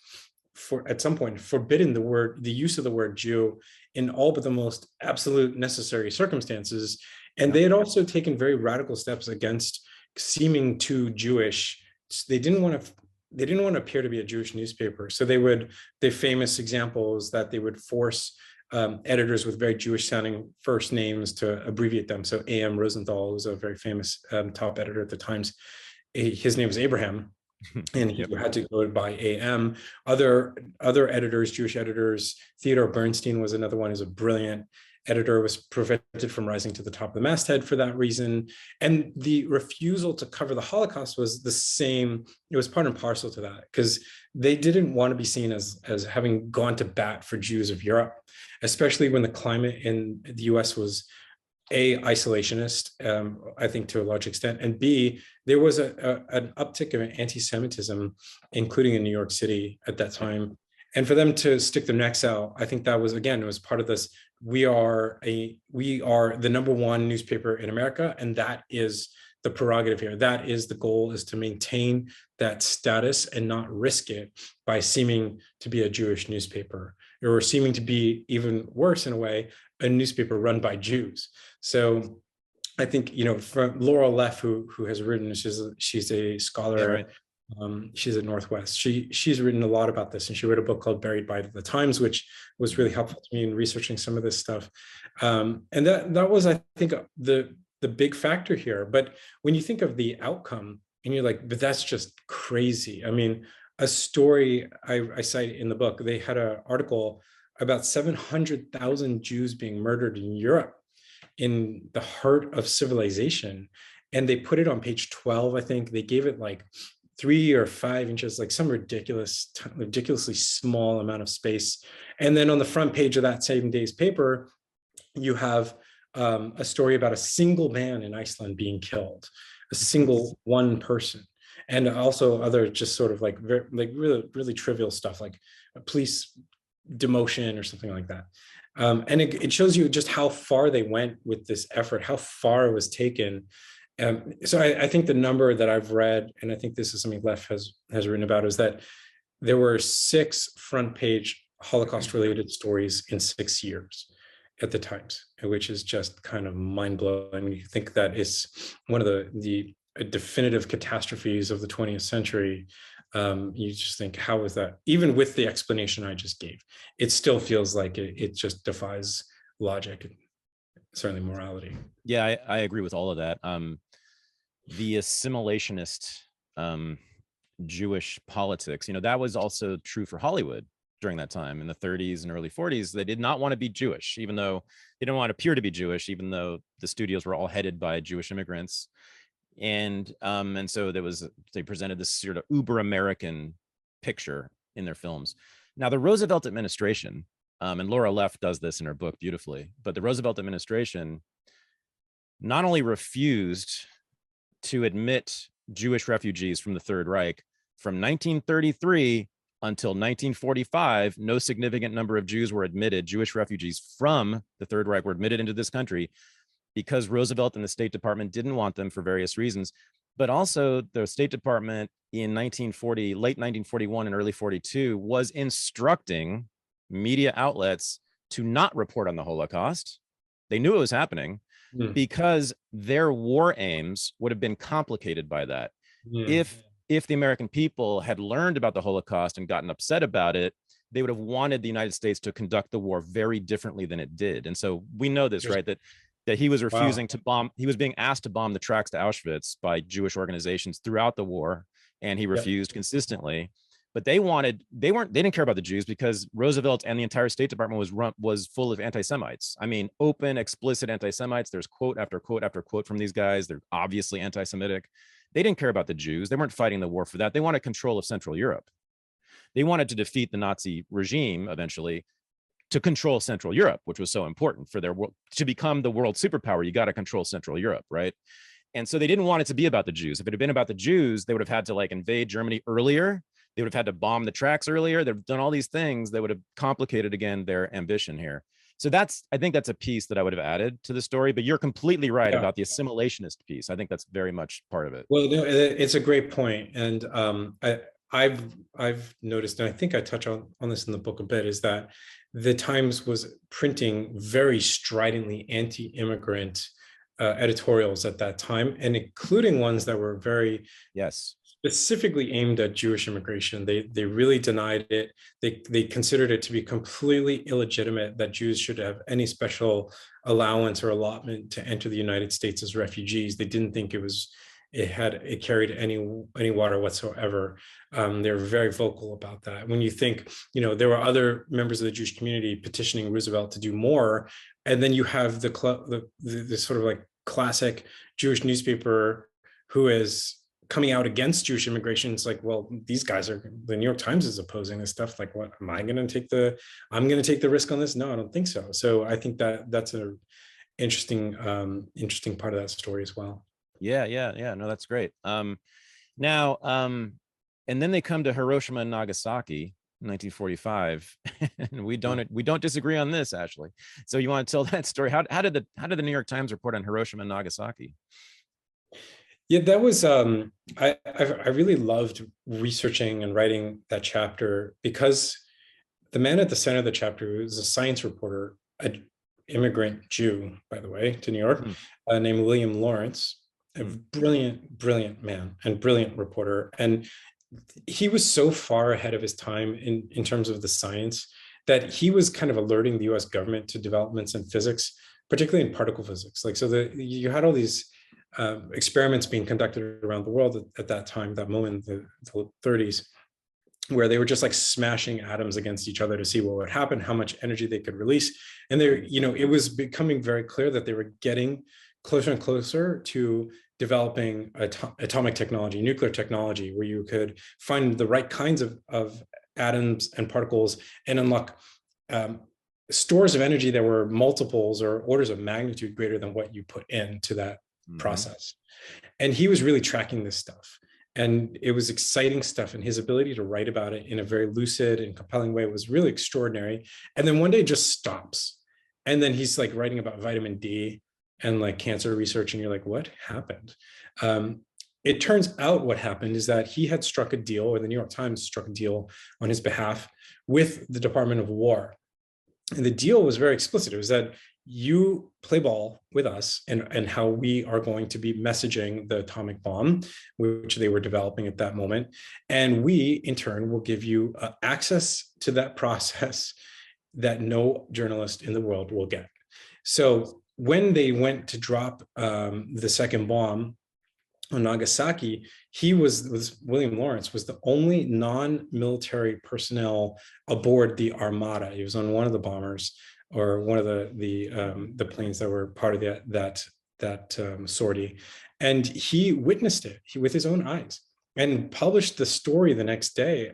at some point, forbidden the use of the word Jew in all but the most absolute necessary circumstances. And they had also taken very radical steps against seeming too Jewish. They didn't want to appear to be a Jewish newspaper. So the famous example is that they would force editors with very Jewish sounding first names to abbreviate them. So A.M. Rosenthal was a very famous top editor at the Times. His name was Abraham, and he had to go by A.M. Other editors, Jewish editors, Theodore Bernstein was another one, who's a brilliant editor, was prevented from rising to the top of the masthead for that reason. And the refusal to cover the Holocaust was the same. It was part and parcel to that, because they didn't want to be seen as having gone to bat for Jews of Europe, especially when the climate in the US was A, isolationist, I think to a large extent, and B, there was an uptick of anti-Semitism, including in New York City at that time. And for them to stick their necks out, I think that was, again, it was part of this. We are the number one newspaper in America, and that is the prerogative here. That is the goal, is to maintain that status and not risk it by seeming to be a Jewish newspaper, or seeming to be, even worse in a way, a newspaper run by Jews. So I think, from Laura Leff, who has written, she's a scholar. Yeah, right. She's at Northwest. She's written a lot about this, and she wrote a book called Buried by the Times, which was really helpful to me in researching some of this stuff. And that was, I think, the big factor here. But when you think of the outcome, and you're like, but that's just crazy. I mean, a story I cite in the book, they had an article about 700,000 Jews being murdered in Europe, in the heart of civilization, and they put it on page 12. I think they gave it like 3 or 5 inches, like some ridiculously small amount of space. And then on the front page of that same day's paper, you have a story about a single man in Iceland being killed, a single one person, and also other just sort of like really trivial stuff like a police demotion or something like that. And it shows you just how far they went with this effort, how far it was taken. So I think the number that I've read, and I think this is something Leff has written about, is that there were 6 front page Holocaust related stories in 6 years at the Times, which is just kind of mind blowing. You think that is one of the definitive catastrophes of the 20th century. You just think, how is that? Even with the explanation I just gave, it still feels like it just defies logic, and certainly morality. Yeah, I agree with all of that. The assimilationist Jewish politics, that was also true for Hollywood during that time in the 30s and early 40s. They did not want to be Jewish, even though they didn't want to appear to be Jewish, even though the studios were all headed by Jewish immigrants. And so they presented this sort of uber American picture in their films. Now, the Roosevelt administration, and Laura Leff does this in her book beautifully, but the Roosevelt administration not only refused to admit Jewish refugees from the Third Reich from 1933 until 1945, no significant number of Jews were admitted, Jewish refugees from the Third Reich were admitted into this country, because Roosevelt and the State Department didn't want them for various reasons. But also the State Department in late 1941 and early 42 was instructing media outlets to not report on the Holocaust. They knew it was happening because their war aims would have been complicated by that. If the American people had learned about the Holocaust and gotten upset about it, they would have wanted the United States to conduct the war very differently than it did. And so we know this, right? That he was refusing to bomb. He was being asked to bomb the tracks to Auschwitz by Jewish organizations throughout the war, and he refused consistently. But they didn't care about the Jews because Roosevelt and the entire State Department was full of anti-Semites. I mean, open, explicit anti-Semites. There's quote after quote after quote from these guys. They're obviously anti-Semitic. They didn't care about the Jews. They weren't fighting the war for that. They wanted control of Central Europe. They wanted to defeat the Nazi regime eventually, to control Central Europe, which was so important for to become the world superpower. You got to control Central Europe, right? And so they didn't want it to be about the Jews. If it had been about the Jews, they would have had to invade Germany earlier. They would have had to bomb the tracks earlier. They've done all these things that would have complicated, again, their ambition here. So I think that's a piece that I would have added to the story, but you're completely right about the assimilationist piece. I think that's very much part of it. Well, no, it's a great point. And I've noticed, and I think I touch on this in the book a bit, is that the Times was printing very stridently anti-immigrant editorials at that time, and including ones that were very specifically aimed at Jewish immigration. They really denied it. They considered it to be completely illegitimate that Jews should have any special allowance or allotment to enter the United States as refugees. They didn't think it carried any water whatsoever. They were very vocal about that. When you think, there were other members of the Jewish community petitioning Roosevelt to do more, and then you have the sort of classic Jewish newspaper who is coming out against Jewish immigration. It's like, well, these guys the New York Times is opposing this stuff. Like, what am I going to take the risk on this? No, I don't think so. So I think that's an interesting part of that story as well. Yeah. No, that's great. Now, and then they come to Hiroshima and Nagasaki, 1945, and we don't disagree on this, Ashley. So you want to tell that story? How did the New York Times report on Hiroshima and Nagasaki? Yeah, that was I really loved researching and writing that chapter, because the man at the center of the chapter, who was a science reporter, immigrant Jew, by the way, to New York, named William Lawrence, a brilliant man and brilliant reporter. And he was so far ahead of his time in terms of the science that he was kind of alerting the US government to developments in physics, particularly in particle physics. Like, so you had all these experiments being conducted around the world at that time, that moment, the 30s, where they were just like smashing atoms against each other to see what would happen, how much energy they could release. And it was becoming very clear that they were getting closer and closer to developing atomic technology, nuclear technology, where you could find the right kinds of atoms and particles and unlock stores of energy that were multiples or orders of magnitude greater than what you put into that process. And he was really tracking this stuff. And it was exciting stuff. And his ability to write about it in a very lucid and compelling way was really extraordinary. And then one day it just stops. And then he's like writing about vitamin D and like cancer research. And you're like, what happened? It turns out what happened is that he had struck a deal, or the New York Times struck a deal on his behalf with the Department of War. And the deal was very explicit. It was that you play ball with us and how we are going to be messaging the atomic bomb, which they were developing at that moment. And we, in turn, will give you access to that process that no journalist in the world will get. So when they went to drop the second bomb on Nagasaki, William Lawrence was the only non-military personnel aboard the Armada. He was on one of the bombers, or one of the planes that were part of that sortie, and he witnessed it with his own eyes and published the story the next day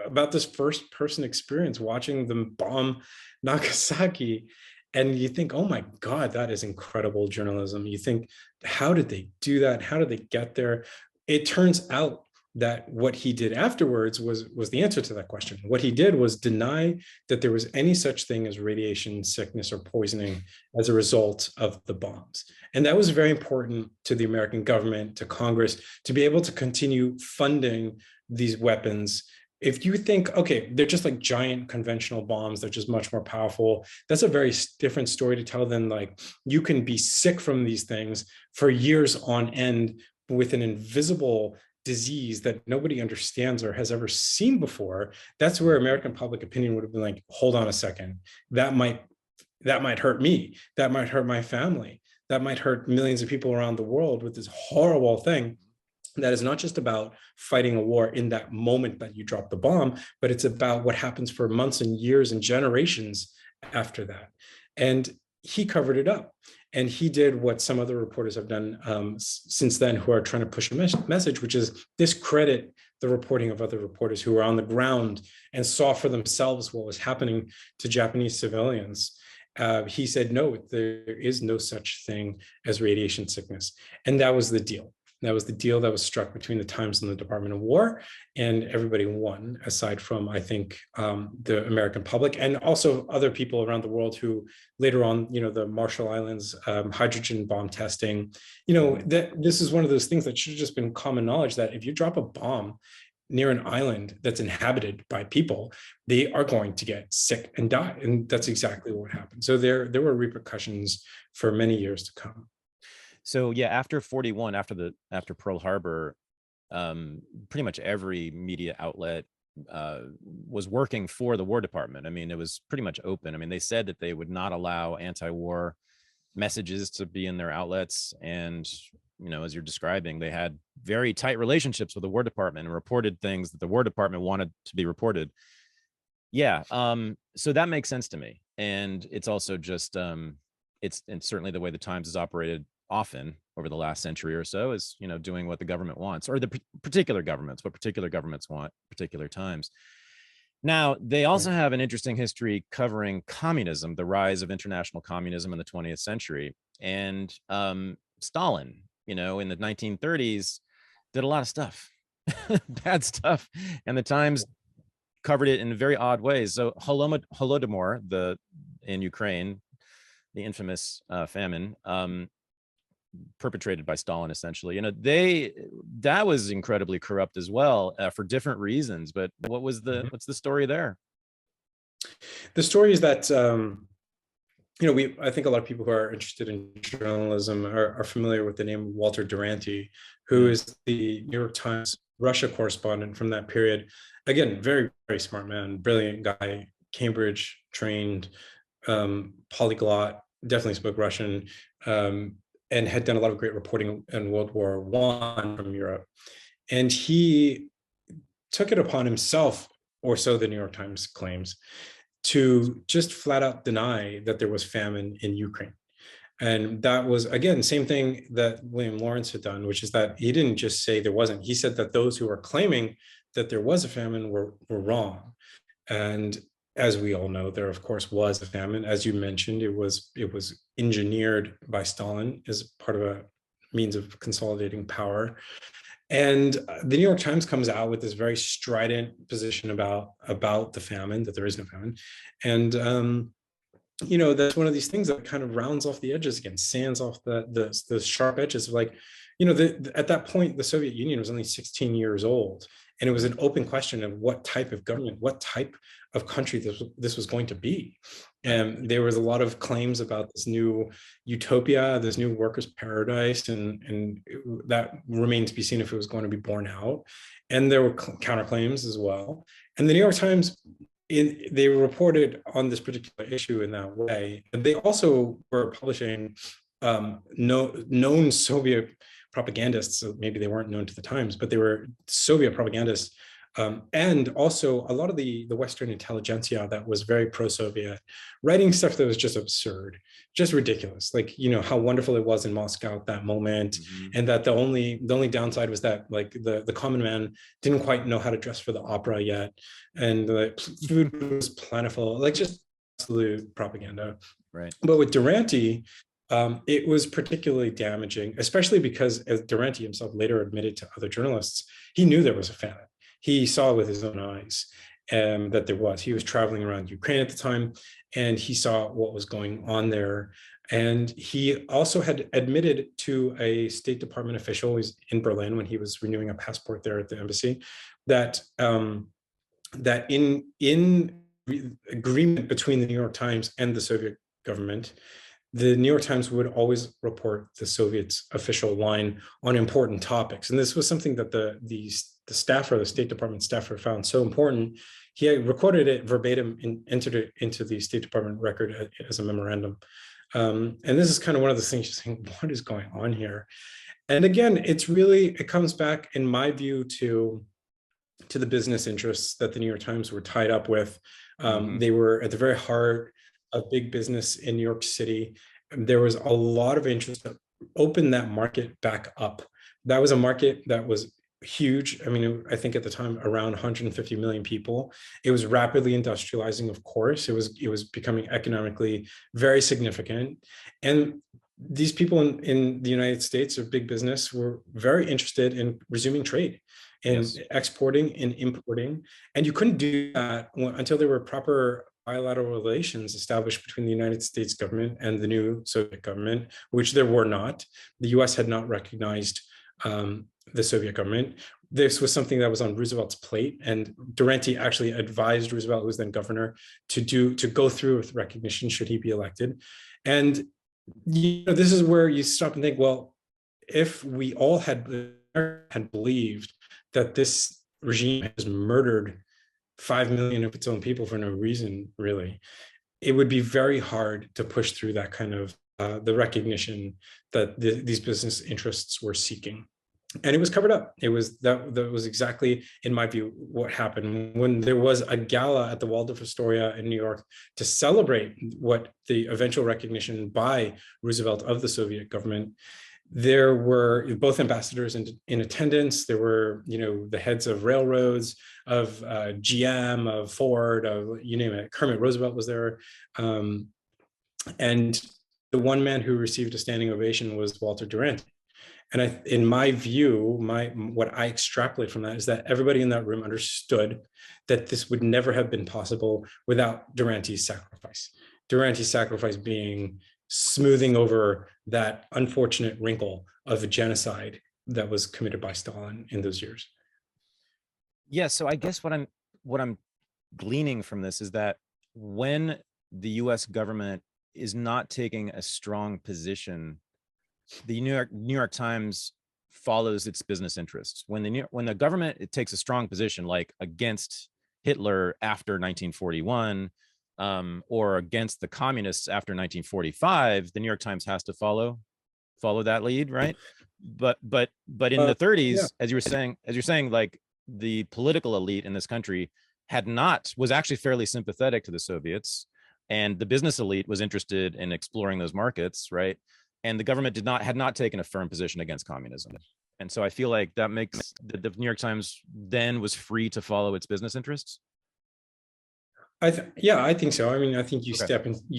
about this first-person experience watching them bomb Nagasaki. And you think, oh my God, that is incredible journalism. You think, how did they do that? How did they get there? It turns out that what he did afterwards was the answer to that question. What he did was deny that there was any such thing as radiation sickness or poisoning as a result of the bombs. And that was very important to the American government, to Congress, to be able to continue funding these weapons. If you think, okay, they're just like giant conventional bombs, they're just much more powerful, that's a very different story to tell than like, you can be sick from these things for years on end with an invisible disease that nobody understands or has ever seen before. That's where American public opinion would have been like, hold on a second, that might hurt me, that might hurt my family, that might hurt millions of people around the world with this horrible thing that is not just about fighting a war in that moment that you drop the bomb, but it's about what happens for months and years and generations after that. And he covered it up. And he did what some other reporters have done since then, who are trying to push a message, which is discredit the reporting of other reporters who were on the ground and saw for themselves what was happening to Japanese civilians. He said, no, there is no such thing as radiation sickness. And that was the deal. That was the deal that was struck between the Times and the Department of War, and everybody won, aside from, I think, the American public and also other people around the world who later on, the Marshall Islands, hydrogen bomb testing, this is one of those things that should have just been common knowledge, that if you drop a bomb near an island that's inhabited by people, they are going to get sick and die. And that's exactly what happened. So there were repercussions for many years to come. So yeah, after 41, after Pearl Harbor, pretty much every media outlet was working for the War Department. I mean, it was pretty much open. I mean, they said that they would not allow anti-war messages to be in their outlets. And, as you're describing, they had very tight relationships with the War Department and reported things that the War Department wanted to be reported. Yeah. So that makes sense to me. And it's also just, it's certainly the way the Times has operated often over the last century or so, is doing what the government wants, or the particular governments, what particular governments want, particular times. Now, they also have an interesting history covering communism, the rise of international communism in the 20th century. And Stalin, in the 1930s, did a lot of stuff, bad stuff, and the Times covered it in very odd ways. So Holodomor, in Ukraine, the infamous famine, perpetrated by Stalin, essentially, that was incredibly corrupt as well, for different reasons. But what's the story there? The story is that I think a lot of people who are interested in journalism are familiar with the name Walter Duranty, who is the New York Times Russia correspondent from that period. Again, very, very smart man, brilliant guy, Cambridge trained, polyglot, definitely spoke Russian, and had done a lot of great reporting in World War I from Europe. And he took it upon himself, or so the New York Times claims, to just flat out deny that there was famine in Ukraine. And that was, again, same thing that William Lawrence had done, which is that he didn't just say there wasn't. He said that those who were claiming that there was a famine were wrong. And as we all know, there, of course, was a famine. As you mentioned, it was engineered by Stalin as part of a means of consolidating power. And the New York Times comes out with this very strident position about the famine, that there is no famine. And that's one of these things that kind of rounds off the edges again, sands off the sharp edges of, like, at that point, the Soviet Union was only 16 years old. And it was an open question of what type of government, what type of country this was going to be. And there was a lot of claims about this new utopia, this new workers' paradise, and that remained to be seen if it was going to be borne out. And there were counterclaims as well. And the New York Times, they reported on this particular issue in that way. And they also were publishing known Soviet propagandists, so maybe they weren't known to the Times, but they were Soviet propagandists, and also a lot of the Western intelligentsia that was very pro-Soviet, writing stuff that was just absurd, just ridiculous. Like, how wonderful it was in Moscow at that moment, and that the only downside was that, like, the common man didn't quite know how to dress for the opera yet, and the food was plentiful, like just absolute propaganda. Right. But with Duranty, it was particularly damaging, especially because, as Duranty himself later admitted to other journalists, he knew there was a famine. He saw with his own eyes that there was. He was traveling around Ukraine at the time, and he saw what was going on there. And he also had admitted to a State Department official, who's in Berlin when he was renewing a passport there at the embassy, that that in agreement between the New York Times and the Soviet government, the New York Times would always report the Soviets' official line on important topics. And this was something that the staffer, the State Department staffer, found so important. He recorded it verbatim and entered it into the State Department record as a memorandum. And this is kind of one of the things you're saying, what is going on here? And again, it comes back, in my view, to the business interests that the New York Times were tied up with. They were at the very heart of big business in New York City. There was a lot of interest to open that market back up. That was a market that was huge. I mean, I think at the time around 150 million people. It was rapidly industrializing, of course. It was becoming economically very significant. And these people in the United States of big business were very interested in resuming trade and exporting and importing. And you couldn't do that until there were proper bilateral relations established between the United States government and the new Soviet government, which there were not. The US had not recognized the Soviet government. This was something that was on Roosevelt's plate, and Duranty actually advised Roosevelt, who was then governor, to go through with recognition should he be elected. And this is where you stop and think, well, if we all had believed that this regime has murdered 5 million of its own people for no reason, really, it would be very hard to push through that kind of the recognition that these business interests were seeking. And it was covered up. It was that was exactly, in my view, what happened when there was a gala at the Waldorf Astoria in New York to celebrate what the eventual recognition by Roosevelt of the Soviet government. There were both ambassadors in attendance. There were, the heads of railroads, of GM, of Ford, of you name it. Kermit Roosevelt was there, and the one man who received a standing ovation was Walter Duranty. And in my view, what I extrapolate from that is that everybody in that room understood that this would never have been possible without Duranty's sacrifice. Duranty's sacrifice being smoothing over that unfortunate wrinkle of a genocide that was committed by Stalin in those years. Yeah, so I guess what I'm gleaning from this is that when the US government is not taking a strong position. The New York Times follows its business interests. When the government it takes a strong position, like against Hitler after 1941, or against the communists after 1945, the New York Times has to follow that lead, right? But in the 30s, Yeah. as you're saying, like the political elite in this country was actually fairly sympathetic to the Soviets, and the business elite was interested in exploring those markets, right? And the government had not taken a firm position against communism. And so I feel like that makes the New York Times then was free to follow its business interests. Yeah, I think so. I mean, I think you Okay.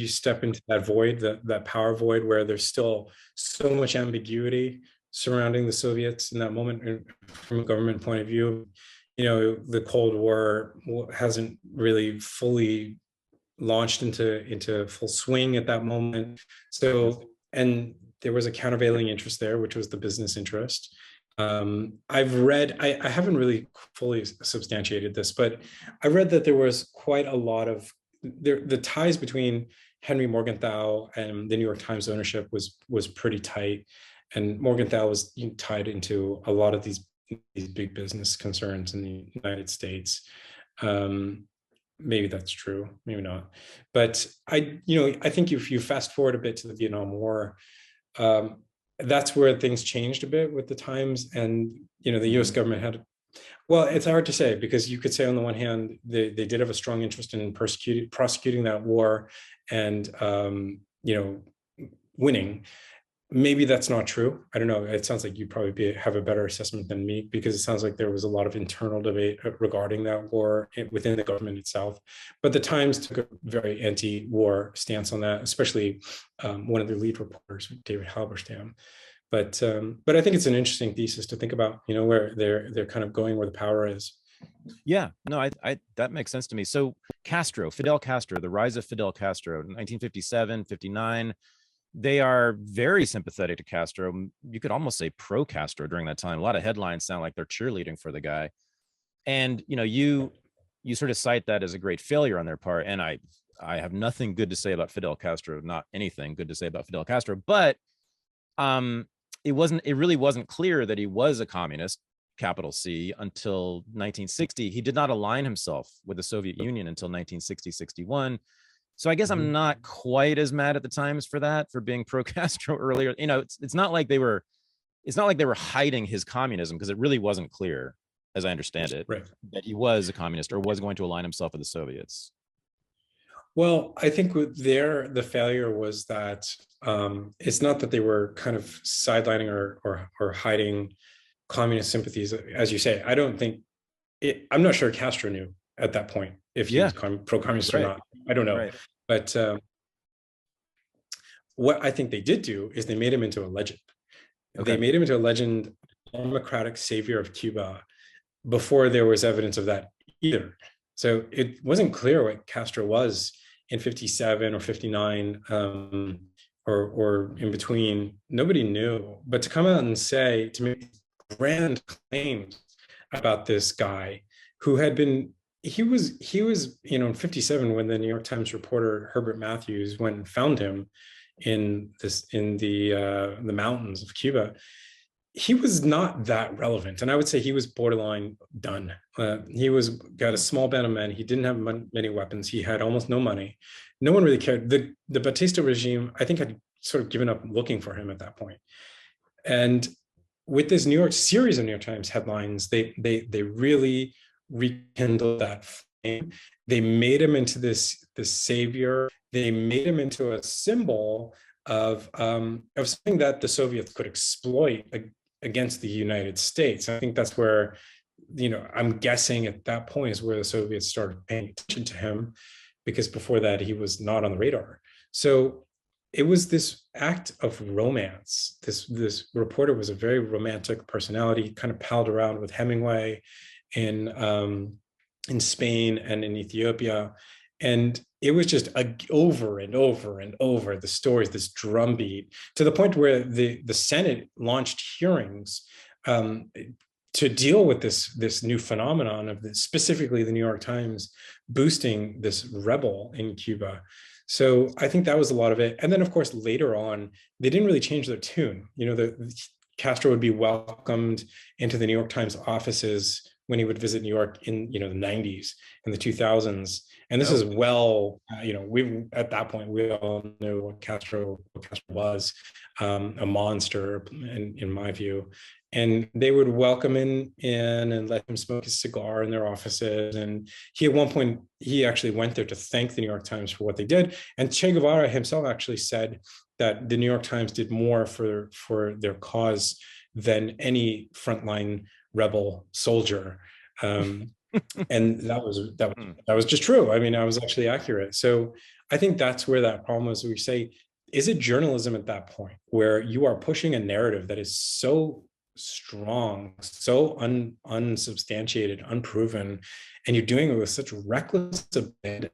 step into that void, that power void, where there's still so much ambiguity surrounding the Soviets in that moment. And from a government point of view, the Cold War hasn't really fully launched into full swing at that moment. So, and there was a countervailing interest there, which was the business interest. I've read, I haven't really fully substantiated this, but I read that there was quite a lot of the ties between Henry Morgenthau and the New York Times ownership was pretty tight, and Morgenthau was tied into a lot of these big business concerns in the United States. Maybe that's true, maybe not, but I think if you fast forward a bit to the Vietnam War, that's where things changed a bit with the Times, and the U.S. government had. Well, it's hard to say, because you could say on the one hand they did have a strong interest in prosecuting that war, and winning. Maybe that's not true. I don't know. It sounds like you probably have a better assessment than me, because it sounds like there was a lot of internal debate regarding that war within the government itself. But the Times took a very anti-war stance on that, especially one of their lead reporters, David Halberstam. But I think it's an interesting thesis to think about, where they're kind of going where the power is. Yeah, no, I that makes sense to me. So Fidel Castro, the rise of Fidel Castro, 1957, 59. They are very sympathetic to Castro. You could almost say pro Castro during that time. A lot of headlines sound like they're cheerleading for the guy. And you sort of cite that as a great failure on their part. And I have nothing good to say about Fidel Castro, not anything good to say about Fidel Castro, but it really wasn't clear that he was a communist, capital C, until 1960. He did not align himself with the Soviet Union until 1960-61. So I guess I'm not quite as mad at the Times for that, for being pro Castro earlier. It's not like they were hiding his communism, because it really wasn't clear, as I understand it, Right. that he was a communist or was going to align himself with the Soviets. Well, I think the failure was that it's not that they were kind of sidelining or hiding communist sympathies, as you say. I don't think I'm not sure Castro knew at that point if he was pro-communist or not. I don't know. Right. But what I think they did do is they made him into a legend. Okay. They made him into a legend, democratic savior of Cuba, before there was evidence of that either. So it wasn't clear what Castro was in 57 or 59, or in between. Nobody knew. But to come out and say, to make grand claims about this guy who had been, he was in 57, when the New York Times reporter Herbert Matthews went and found him in the mountains of Cuba. He was not that relevant, and I would say he was borderline done. He got a small band of men. He didn't have many weapons. He had almost no money. No one really cared. The Batista regime, I think, had sort of given up looking for him at that point. And with this series of New York Times headlines, they really rekindled that flame. They made him into this savior. They made him into a symbol of something that the Soviets could exploit against the United States. I think that's where, I'm guessing at that point is where the Soviets started paying attention to him, because before that he was not on the radar. So it was this act of romance. This reporter was a very romantic personality, kind of palled around with Hemingway in Spain and in Ethiopia. And it was just over and over and over the stories, this drumbeat, to the point where the Senate launched hearings to deal with this new phenomenon of specifically the New York Times boosting this rebel in Cuba. So I think that was a lot of it. And then, of course, later on, they didn't really change their tune. Castro would be welcomed into the New York Times offices when he would visit New York in, the 90s and the 2000s. And this is we at that point, we all knew what Castro was, a monster in my view. And they would welcome him in and let him smoke his cigar in their offices. And at one point, he actually went there to thank the New York Times for what they did. And Che Guevara himself actually said that the New York Times did more for their cause than any frontline rebel soldier. And that was just true. I mean, I was actually accurate. So I think that's where that problem is. We say, is it journalism at that point where you are pushing a narrative that is so strong, so unsubstantiated, unproven, and you're doing it with such reckless abandon?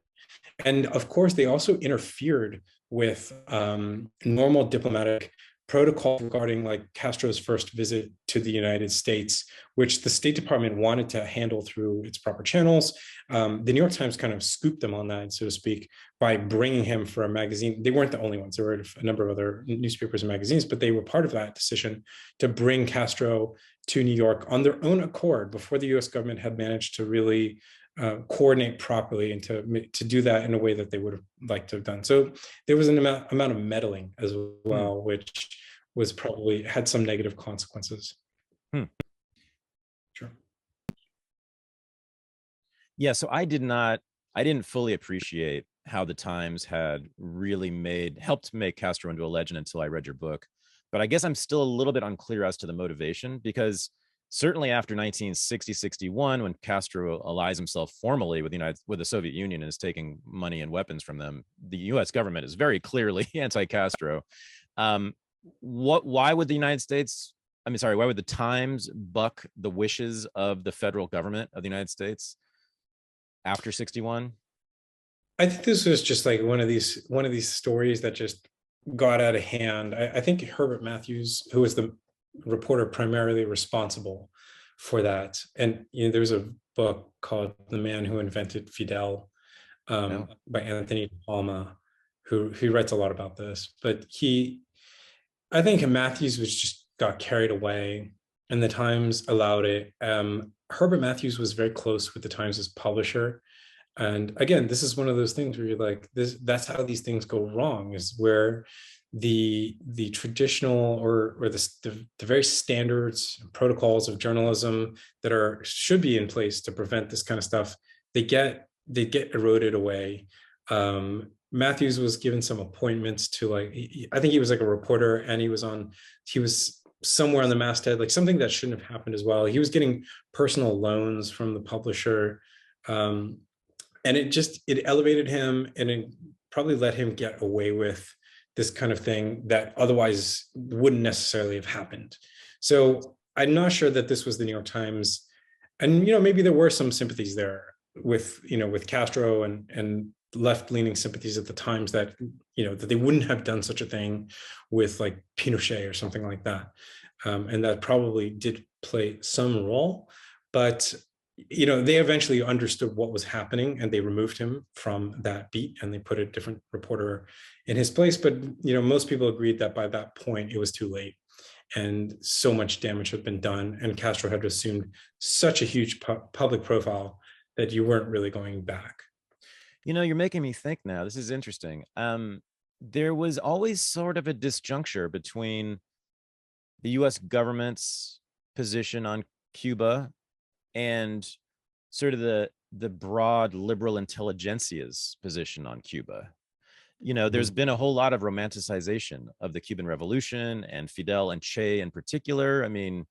And of course, they also interfered with normal diplomatic protocol regarding like Castro's first visit to the United States, which the State Department wanted to handle through its proper channels. The New York Times kind of scooped them on that, so to speak, by bringing him for a magazine. They weren't the only ones. There were a number of other newspapers and magazines, but they were part of that decision to bring Castro to New York on their own accord before the US government had managed to really coordinate properly and to do that in a way that they would have liked to have done. So there was an amount of meddling as well, which was probably had some negative consequences. Sure. Yeah, so I didn't fully appreciate how the Times had really helped make Castro into a legend until I read your book. But I guess I'm still a little bit unclear as to the motivation, because certainly after 1960-61, when Castro allies himself formally with the Soviet Union and is taking money and weapons from them, the U.S. government is very clearly anti-Castro. Why would why would the Times buck the wishes of the federal government of the United States after 61? I think this was just like one of these stories that just got out of hand. I think Herbert Matthews, who was the reporter primarily responsible for that, and there's a book called "The Man Who Invented Fidel" by Anthony De Palma, who writes a lot about this. But I think Matthews just got carried away, and the Times allowed it. Herbert Matthews was very close with the Times' publisher. And again, this is one of those things where you're like, that's how these things go wrong, is where the traditional or the very standards and protocols of journalism that should be in place to prevent this kind of stuff, they get eroded away. Matthews was given some appointments to I think he was like a reporter, and he was somewhere on the masthead, like something that shouldn't have happened as well. He was getting personal loans from the publisher. And it elevated him, and it probably let him get away with this kind of thing that otherwise wouldn't necessarily have happened. So I'm not sure that this was the New York Times. And, maybe there were some sympathies there with Castro and left-leaning sympathies at the Times that, that they wouldn't have done such a thing with like Pinochet or something like that. And that probably did play some role, but they eventually understood what was happening, and they removed him from that beat, and they put a different reporter in his place. But, most people agreed that by that point it was too late, and so much damage had been done, and Castro had assumed such a huge public profile that you weren't really going back. You're making me think now. This is interesting. There was always sort of a disjuncture between the U.S. government's position on Cuba and sort of the broad liberal intelligentsia's position on Cuba. There's been a whole lot of romanticization of the Cuban Revolution and Fidel and Che in particular. I mean,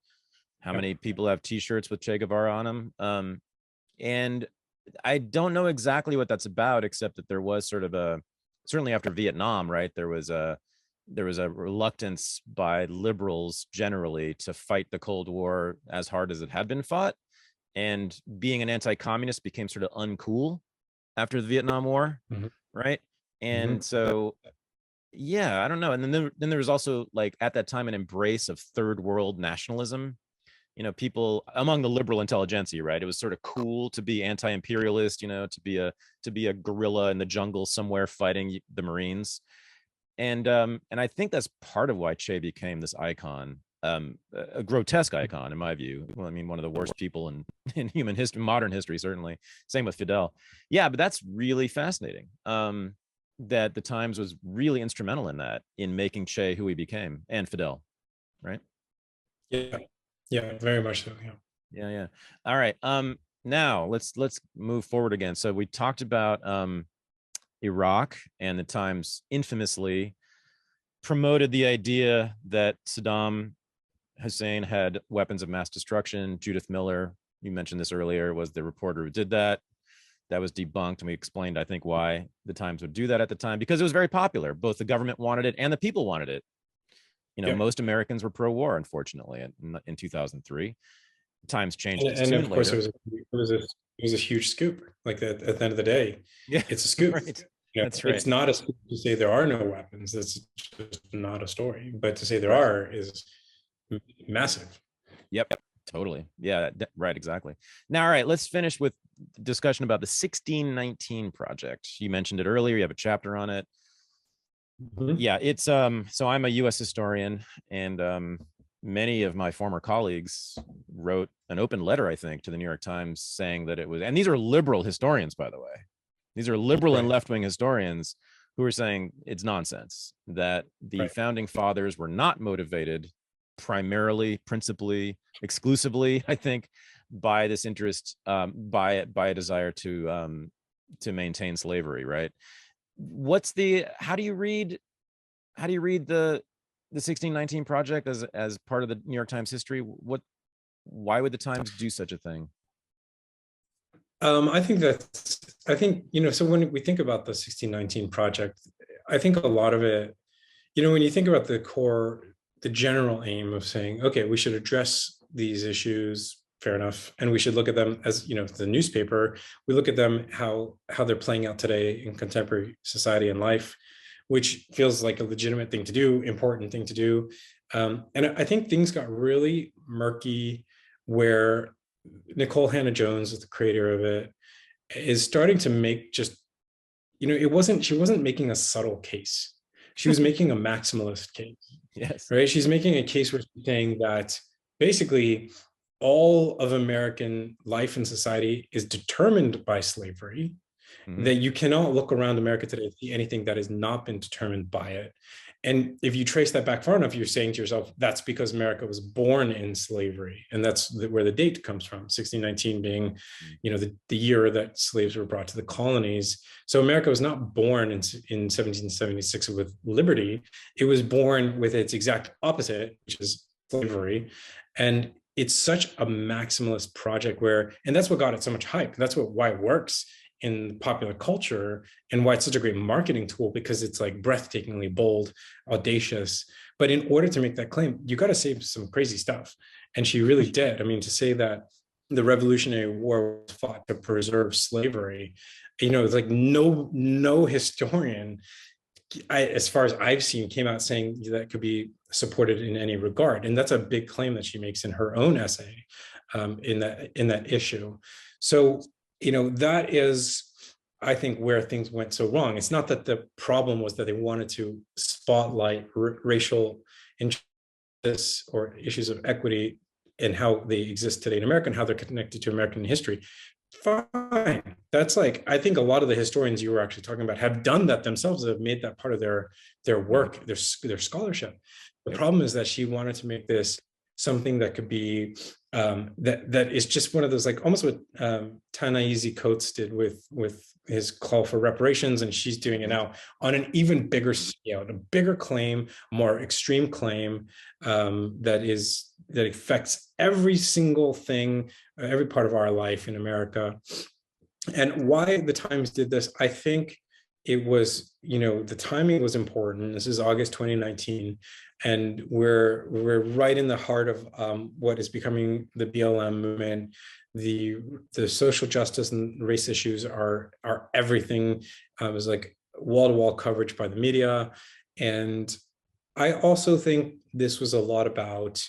how many people have T-shirts with Che Guevara on them? And I don't know exactly what that's about, except that there was sort of certainly after Vietnam, right? There was a reluctance by liberals generally to fight the Cold War as hard as it had been fought. And being an anti-communist became sort of uncool after the Vietnam War, right? And so, yeah, I don't know. And then there was also, like, at that time, an embrace of third world nationalism people among the liberal intelligentsia, right? It was sort of cool to be anti-imperialist, to be a guerrilla in the jungle somewhere fighting the Marines. And I think that's part of why Che became this icon, a grotesque icon in my view. Well, I mean, one of the worst people in human history, modern history, certainly. Same with Fidel. Yeah, but that's really fascinating. That the Times was really instrumental in that, in making Che who he became, and Fidel, right? Yeah, very much so. Yeah. All right. Now let's move forward again. So we talked about Iraq, and the Times infamously promoted the idea that Saddam Hussein had weapons of mass destruction. Judith Miller, you mentioned this earlier, was the reporter who did that. That was debunked, and we explained, I think, why the Times would do that at the time, because it was very popular. Both the government wanted it and the people wanted it. Most Americans were pro-war, unfortunately, in 2003. The Times changed its tune of course later. it was a huge scoop. Like that, at the end of the day, it's a scoop. Right. That's right. It's not a scoop to say there are no weapons. That's just not a story. But to say there are is massive. Yep. Totally. Yeah. Right. Exactly. Now, all right. Let's finish with discussion about the 1619 project. You mentioned it earlier. You have a chapter on it. Mm-hmm. Yeah. It's so I'm a U.S. historian, and many of my former colleagues wrote an open letter, I think, to the New York Times saying that it was, and these are liberal historians, by the way. These are liberal and left-wing historians who are saying it's nonsense, that the founding fathers were not motivated primarily, principally, exclusively, I think, by this interest, by a desire to maintain slavery, right? How do you read the 1619 project as part of the New York Times history? Why would the Times do such a thing? I think, so when we think about the 1619 project, I think a lot of it, when you think about the general aim of saying, okay, we should address these issues, fair enough, and we should look at them as, the newspaper, we look at them, how they're playing out today in contemporary society and life, which feels like a legitimate thing to do, important thing to do. And I think things got really murky where Nicole Hannah-Jones, the creator of it, is starting to make just, she wasn't making a subtle case. She was making a maximalist case. Yes. Right. She's making a case where she's saying that basically all of American life and society is determined by slavery, that you cannot look around America today and see anything that has not been determined by it. And if you trace that back far enough, you're saying to yourself, that's because America was born in slavery. And that's where the date comes from, 1619 being, the year that slaves were brought to the colonies. So America was not born in 1776 with liberty. It was born with its exact opposite, which is slavery. And it's such a maximalist project and that's what got it so much hype. That's why it works in popular culture, and why it's such a great marketing tool, because it's like breathtakingly bold, audacious. But in order to make that claim, you got to say some crazy stuff. And she really did. I mean, to say that the Revolutionary War was fought to preserve slavery, it's like no historian, as far as I've seen, came out saying that could be supported in any regard. And that's a big claim that she makes in her own essay, in that issue. So, that is, I think, where things went so wrong. It's not that the problem was that they wanted to spotlight racial injustice or issues of equity and how they exist today in America and how they're connected to American history. Fine. That's I think a lot of the historians you were actually talking about have done that themselves, have made that part of their work, their scholarship. The problem is that she wanted to make this something that could be that is just one of those, almost what Ta-Nehisi Coates did with his call for reparations, and she's doing it now on an even bigger scale, a bigger claim, more extreme claim, that affects every single thing, every part of our life in America. And why the Times did this, I think it was, the timing was important. This is August 2019. And we're right in the heart of what is becoming the BLM movement. The social justice and race issues are everything. It was wall-to-wall coverage by the media. And I also think this was a lot about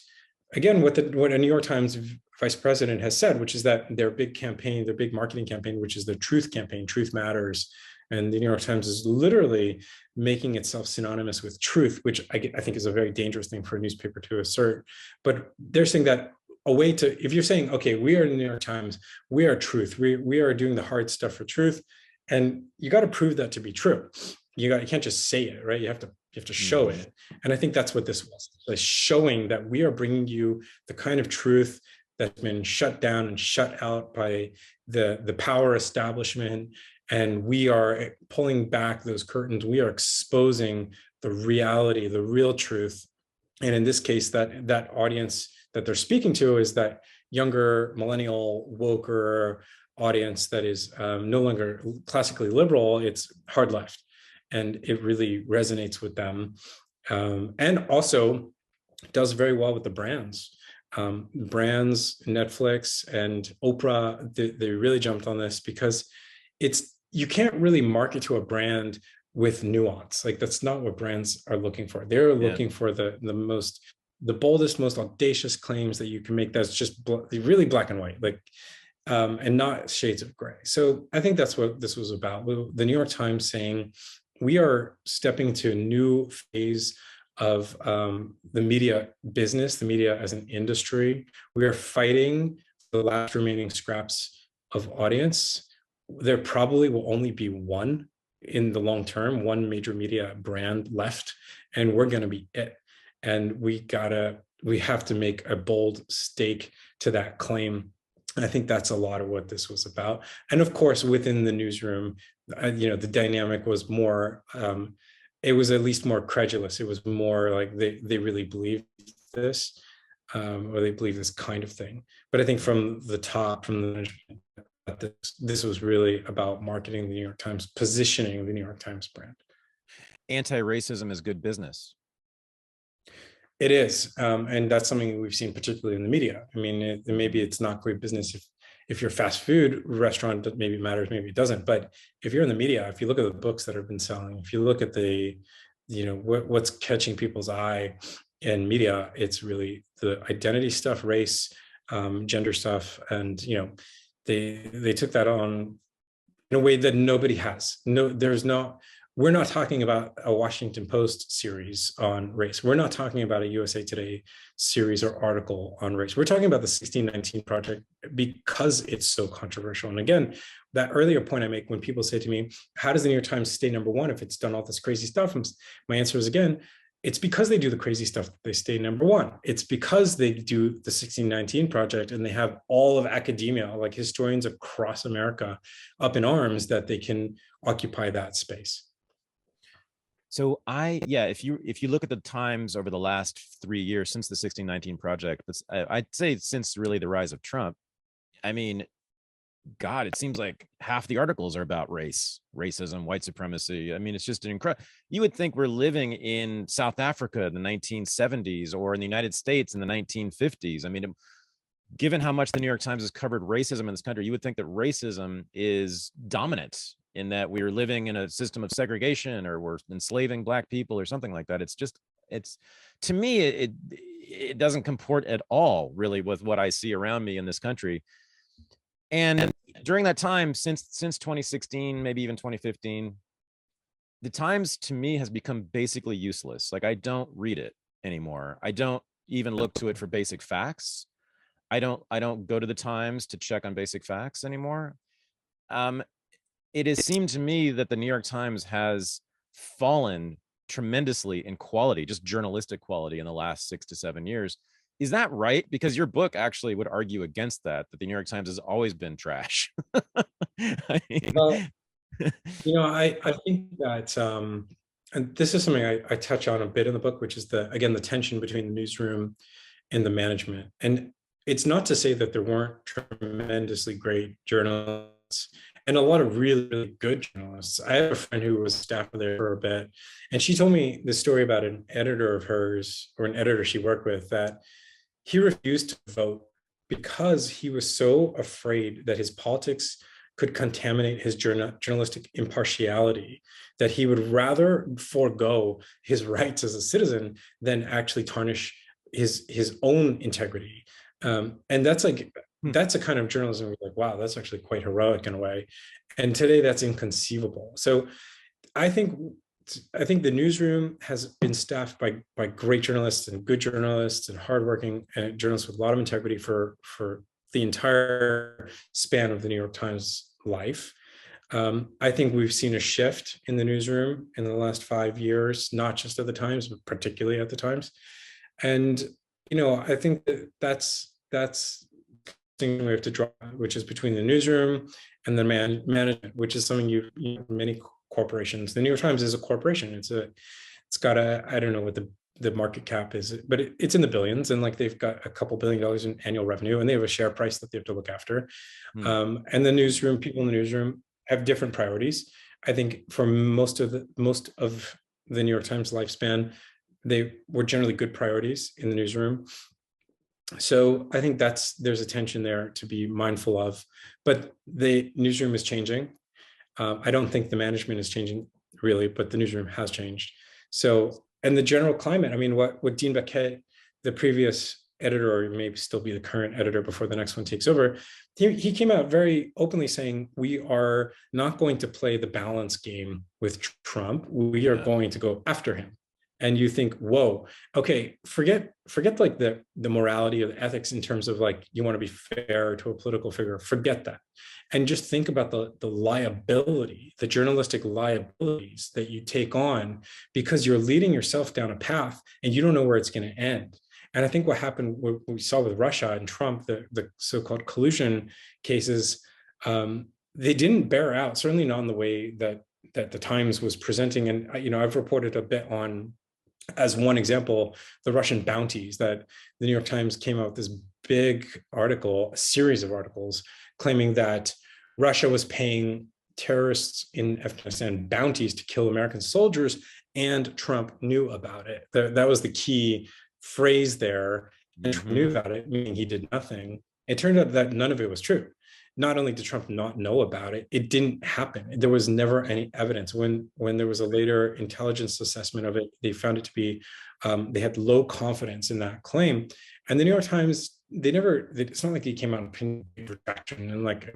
again, what a New York Times vice president has said, which is that their big campaign, their big marketing campaign, which is the truth campaign, truth matters. And the New York Times is literally making itself synonymous with truth, which I think is a very dangerous thing for a newspaper to assert. But they're saying that a way to, if you're saying, okay, we are the New York Times, we are truth, we are doing the hard stuff for truth, and you got to prove that to be true. You can't just say it, right? You have to show it. And I think that's what this was, like showing that we are bringing you the kind of truth that's been shut down and shut out by the power establishment. And we are pulling back those curtains. We are exposing the reality, the real truth. And in this case, that audience that they're speaking to is that younger, millennial, woker audience that is no longer classically liberal, it's hard left. And it really resonates with them. And also does very well with the brands. Brands, Netflix and Oprah, they really jumped on this because you can't really market to a brand with nuance. Like that's not what brands are looking for. They're looking for the boldest, most audacious claims that you can make that's just really black and white, like and not shades of gray. So I think that's what this was about. The New York Times saying, we are stepping to a new phase of the media business, the media as an industry. We are fighting the last remaining scraps of audience. There probably will only be one in the long term, one major media brand left, and we're going to be it. And we have to make a bold stake to that claim. I think that's a lot of what this was about. And of course, within the newsroom, the dynamic was more, it was at least more credulous. It was more like they really believed this, or they believe this kind of thing. But I think from the top, from the management, this was really about marketing the New York Times, positioning the New York Times brand. Anti-racism is good business. It is, and that's something we've seen particularly in the media. I mean, maybe it's not great business if you're a fast food restaurant, that maybe matters, maybe it doesn't. But if you're in the media, if you look at the books that have been selling, if you look at what's catching people's eye in media, it's really the identity stuff, race, gender stuff, and they took that on in a way that nobody has. We're not talking about a Washington Post series on race. We're not talking about a USA Today series or article on race. We're talking about the 1619 Project because it's so controversial. And again, that earlier point I make when people say to me, how does the New York Times stay number one if it's done all this crazy stuff? And my answer is, again, it's because they do the crazy stuff that they stay number one. It's because they do the 1619 Project and they have all of academia, like historians across America, up in arms that they can occupy that space. So if you look at the Times over the last 3 years since the 1619 Project, I'd say since really the rise of Trump, I mean, God, it seems like half the articles are about racism, white supremacy. I mean, it's just an incredible. You would think we're living in South Africa in the 1970s or in the United States in the 1950s. I mean, given how much the New York Times has covered racism in this country, you would think that racism is dominant in that we are living in a system of segregation or we're enslaving Black people or something like that. It's to me, it doesn't comport at all really with what I see around me in this country. And during that time, since 2016, maybe even 2015, the Times to me has become basically useless. Like I don't read it anymore. I don't even look to it for basic facts. I don't go to the Times to check on basic facts anymore. It has seemed to me that the New York Times has fallen tremendously in quality, just journalistic quality in the last 6 to 7 years. Is that right? Because your book actually would argue against that the New York Times has always been trash. I mean, well, I think that, and this is something I touch on a bit in the book, which is the tension between the newsroom and the management. And it's not to say that there weren't tremendously great journalists and a lot of really, really good journalists. I have a friend who was staff there for a bit, and she told me this story about an editor of hers, or an editor she worked with, that he refused to vote because he was so afraid that his politics could contaminate his journalistic impartiality, that he would rather forego his rights as a citizen than actually tarnish his own integrity. And that's like, that's a kind of journalism where you're like, wow, that's actually quite heroic in a way. And today that's inconceivable. So I think the newsroom has been staffed by great journalists and good journalists and hardworking journalists with a lot of integrity for the entire span of the New York Times life. I think we've seen a shift in the newsroom in the last 5 years, not just at the Times, but particularly at the Times. And I think that's thing we have to draw, which is between the newsroom and the management, which is something many corporations. The New York Times is a corporation. It's got I don't know what the market cap is, but it's in the billions, and like they've got a couple $1 billion in annual revenue, and they have a share price that they have to look after. And the newsroom, people in the newsroom have different priorities. I think for most of the New York Times lifespan, they were generally good priorities in the newsroom. So I think there's a tension there to be mindful of, but the newsroom is changing. I don't think the management is changing really, but the newsroom has changed. So, and the general climate, I mean, what Dean Baquet, the previous editor, or maybe still be the current editor before the next one takes over, he came out very openly saying, we are not going to play the balance game with Trump. We are going to go after him. And you think, whoa, okay, forget like the morality or the ethics in terms of like, you want to be fair to a political figure, forget that. And just think about the liability, the journalistic liabilities that you take on, because you're leading yourself down a path and you don't know where it's going to end. And I think what happened, what we saw with Russia and Trump, the so-called collusion cases, they didn't bear out, certainly not in the way that the Times was presenting. And, I've reported a bit on, as one example, the Russian bounties, that the New York Times came out with this big article, a series of articles, claiming that Russia was paying terrorists in Afghanistan bounties to kill American soldiers, and Trump knew about it. That was the key phrase there. And Trump knew about it, meaning he did nothing. It turned out that none of it was true. Not only did Trump not know about it, it didn't happen. There was never any evidence. When there was a later intelligence assessment of it, they found it to be, they had low confidence in that claim. And the New York Times, it's not like they came out in retraction and like,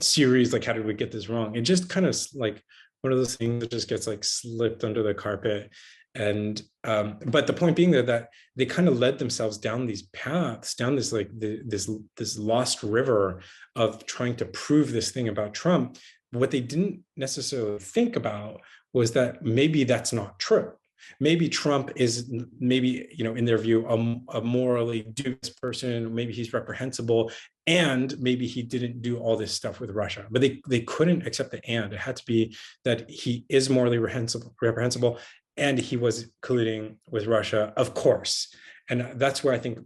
series, like, how did we get this wrong? It just kind of like one of those things that just gets like slipped under the carpet. And but the point being that they kind of led themselves down these paths, down this like this lost river of trying to prove this thing about Trump. What they didn't necessarily think about was that maybe that's not true. Maybe Trump is in their view a morally dubious person. Maybe he's reprehensible, and maybe he didn't do all this stuff with Russia. But they couldn't accept the and. It had to be that he is morally reprehensible. And he was colluding with Russia, of course. And that's where I think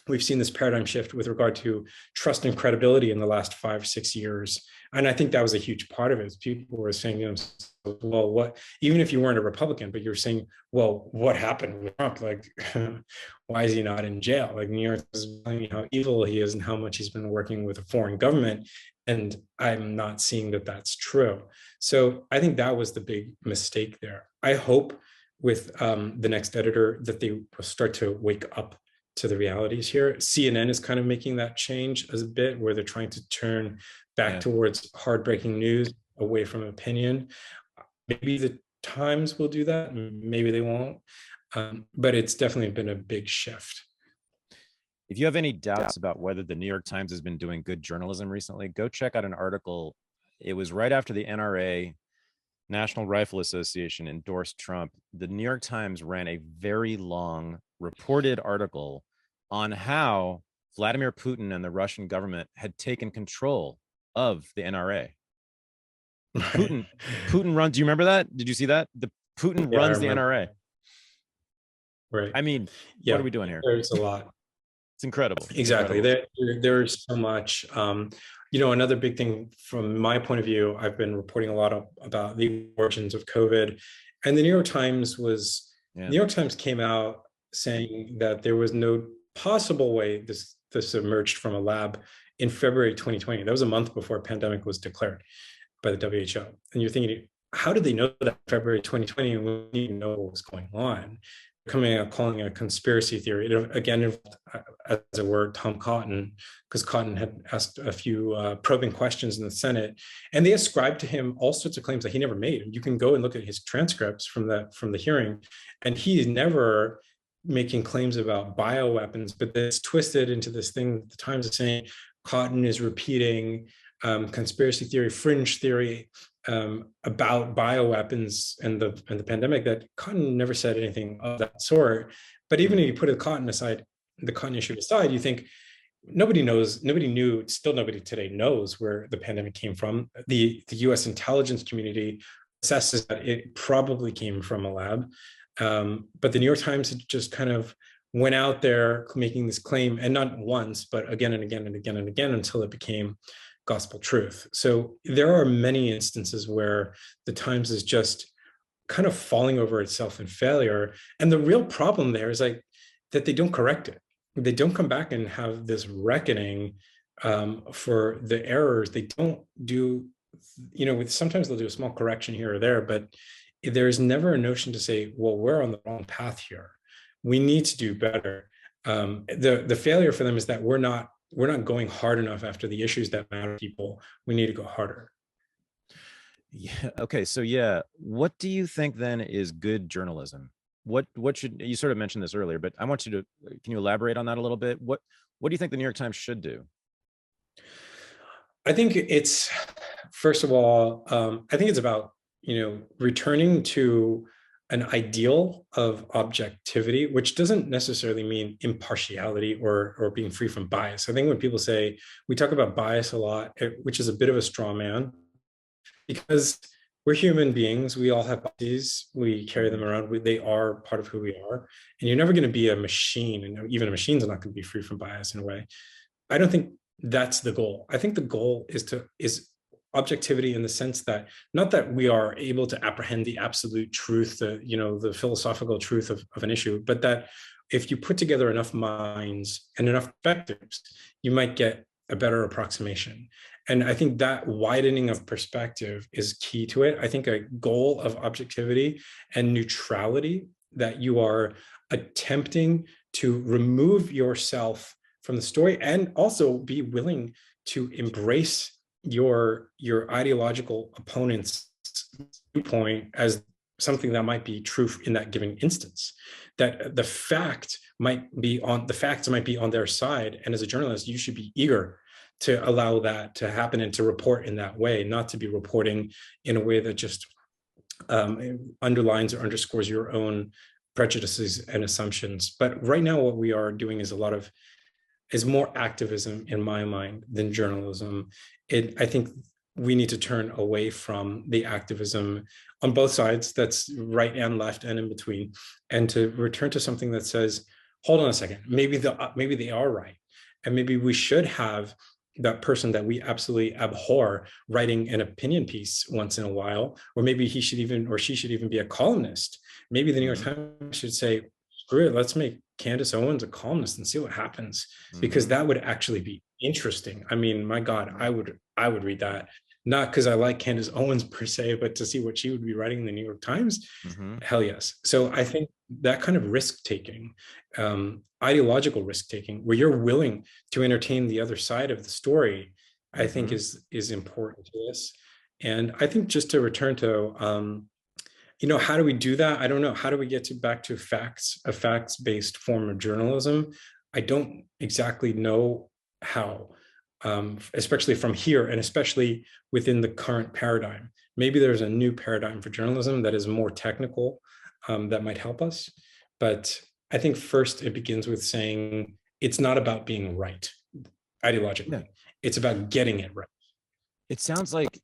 we've seen this paradigm shift with regard to trust and credibility in the last 5-6 years. And I think that was a huge part of it. People were saying, well, what, even if you weren't a Republican, but you're saying, well, what happened with Trump? Like, why is he not in jail? Like, New York is telling me how evil he is and how much he's been working with a foreign government. And I'm not seeing that that's true. So I think that was the big mistake there. I hope with the next editor that they will start to wake up to the realities here. CNN is kind of making that change a bit, where they're trying to turn back towards hard-breaking news, away from opinion. Maybe the Times will do that, maybe they won't. But it's definitely been a big shift. If you have any doubts about whether the New York Times has been doing good journalism recently, go check out an article. It was right after the NRA, National Rifle Association, endorsed Trump. The New York Times ran a very long reported article on how Vladimir Putin and the Russian government had taken control of the NRA. Putin runs. Do you remember that? Did you see that? Putin runs the NRA. Right. I mean, what are we doing here? There's a lot. It's incredible. Exactly. There's so much. Another big thing from my point of view, I've been reporting a lot about the origins of COVID, and the New York Times came out saying that there was no possible way this emerged from a lab in February 2020. That was a month before a pandemic was declared by the WHO. And you're thinking, how did they know that February 2020 and we didn't know what was going on? coming out calling a conspiracy theory. It again involved, as it were, Tom Cotton, because Cotton had asked a few probing questions in the Senate, and they ascribed to him all sorts of claims that he never made. You can go and look at his transcripts from the hearing, and he is never making claims about bioweapons, but it's twisted into this thing. The Times is saying Cotton is repeating conspiracy theory, fringe theory about bioweapons and the pandemic, that Cotton never said anything of that sort. But even if you put the Cotton issue aside, you think nobody knew, still nobody today knows where the pandemic came from. The US intelligence community assesses that it probably came from a lab. But the New York Times had just kind of went out there making this claim, and not once, but again and again and again and again, until it became gospel truth. So there are many instances where the Times is just kind of falling over itself in failure. And the real problem there is like that they don't correct it. They don't come back and have this reckoning for the errors. They don't do, sometimes they'll do a small correction here or there, but there's never a notion to say, well, we're on the wrong path here. We need to do better. The failure for them is that we're not going hard enough after the issues that matter to people. We need to go harder. Yeah. Okay. So yeah, what do you think then is good journalism? What should, you sort of mentioned this earlier, but I want you to, can you elaborate on that a little bit? What do you think the New York Times should do? I think it's, first of all, I think it's about, returning to an ideal of objectivity, which doesn't necessarily mean impartiality or being free from bias. I think when people say, we talk about bias a lot, which is a bit of a straw man, because we're human beings, we all have biases, we carry them around, they are part of who we are, and you're never going to be a machine, and even a machine's not going to be free from bias in a way. I don't think that's the goal. I think the goal is objectivity, in the sense that, not that we are able to apprehend the absolute truth, the philosophical truth of an issue, but that if you put together enough minds and enough perspectives, you might get a better approximation. And I think that widening of perspective is key to it. I think a goal of objectivity and neutrality, that you are attempting to remove yourself from the story and also be willing to embrace your ideological opponent's viewpoint as something that might be true in that given instance, that the facts might be on their side, and as a journalist you should be eager to allow that to happen and to report in that way, not to be reporting in a way that just underlines or underscores your own prejudices and assumptions. But right now what we are doing is more activism in my mind than journalism. I think we need to turn away from the activism on both sides, that's right and left and in between, and to return to something that says, hold on a second, maybe they are right. And maybe we should have that person that we absolutely abhor writing an opinion piece once in a while, or maybe he should even, or she should even be a columnist. Maybe the New York Times should say, screw it, let's make Candace Owens a columnist and see what happens, because that would actually be interesting. I mean, my God, I would read that, not because I like Candace Owens per se, but to see what she would be writing in the New York Times. Hell yes. So I think that kind of risk-taking, ideological risk-taking, where you're willing to entertain the other side of the story, I think is important to this. And I think, just to return to, how do we do that? I don't know. How do we get back to a facts-based form of journalism? I don't exactly know how, especially from here, and especially within the current paradigm. Maybe there's a new paradigm for journalism that is more technical, that might help us. But I think first it begins with saying it's not about being right ideologically. Yeah. It's about getting it right. It sounds like,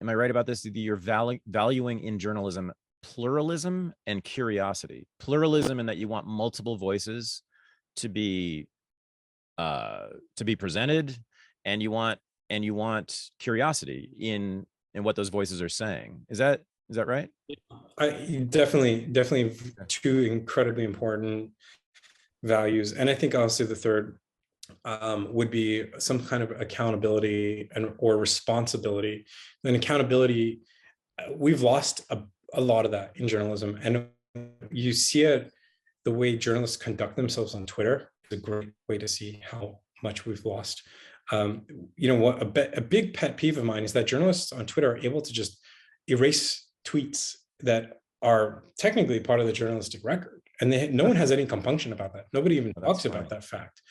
am I right about this? You're valuing in journalism pluralism and curiosity. Pluralism in that you want multiple voices to be presented, and you want curiosity in what those voices are saying. Is that right? I definitely two incredibly important values. And I think also the third would be some kind of accountability or responsibility. And accountability, we've lost a lot of that in journalism. And you see it, the way journalists conduct themselves on Twitter is a great way to see how much we've lost. What a big pet peeve of mine is that journalists on Twitter are able to just erase tweets that are technically part of the journalistic record, and no one has any compunction about that. Nobody even talks about that fact.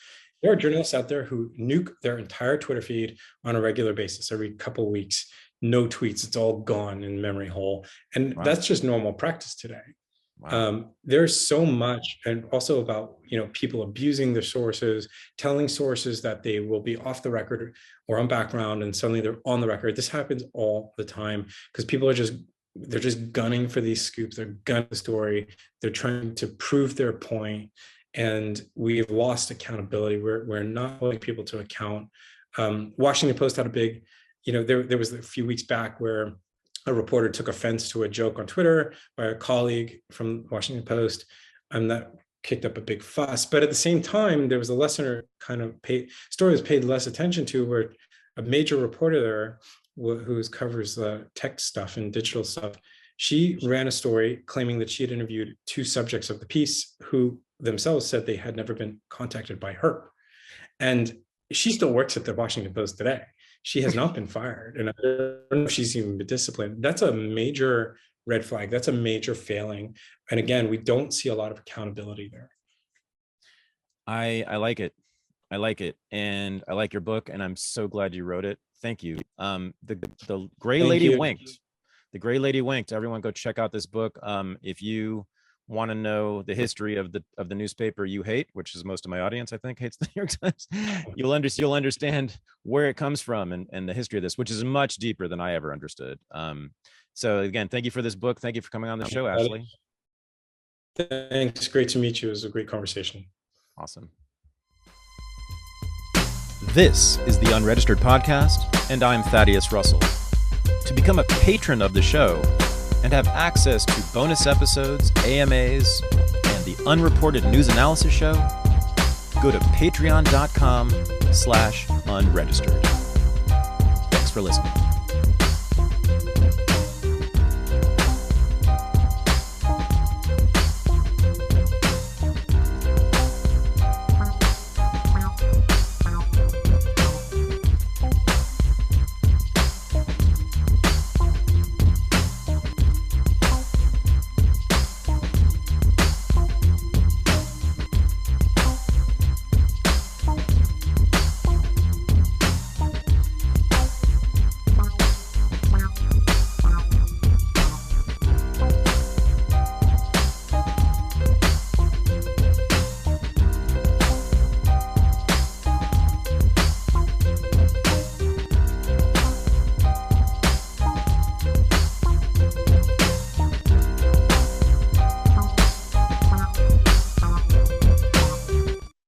There are journalists out there who nuke their entire Twitter feed on a regular basis. Every couple of weeks, no tweets, it's all gone in memory hole, and that's just normal practice today. There's so much, and also about people abusing their sources, telling sources that they will be off the record or on background, and suddenly they're on the record. This happens all the time because people are just gunning for these scoops. They're gunning the story. They're trying to prove their point, and we've lost accountability. We're not holding people to account. Washington Post had a big, there was a few weeks back where a reporter took offense to a joke on Twitter by a colleague from Washington Post, and that kicked up a big fuss. But at the same time, there was a lesser kind of story was paid less attention to, where a major reporter there who covers the tech stuff and digital stuff, she ran a story claiming that she had interviewed 2 subjects of the piece who themselves said they had never been contacted by her. And she still works at the Washington Post today. She has not been fired, and I don't know if she's even been disciplined. That's a major red flag. That's a major failing. And again, we don't see a lot of accountability there. I like it. I like it. And I like your book, and I'm so glad you wrote it. Thank you. The Gray Lady Winked. The Gray Lady Winked. Everyone go check out this book. If you want to know the history of the newspaper you hate, which is most of my audience, I think, hates the New York Times, you'll understand where it comes from and the history of this, which is much deeper than I ever understood. So again, thank you for this book. Thank you for coming on the show, Ashley. Thanks. Great to meet you. It was a great conversation. Awesome. This is the Unregistered podcast, and I'm Thaddeus Russell. To become a patron of the show and have access to bonus episodes, AMAs, and the unreported news analysis show, go to patreon.com/unregistered. Thanks for listening.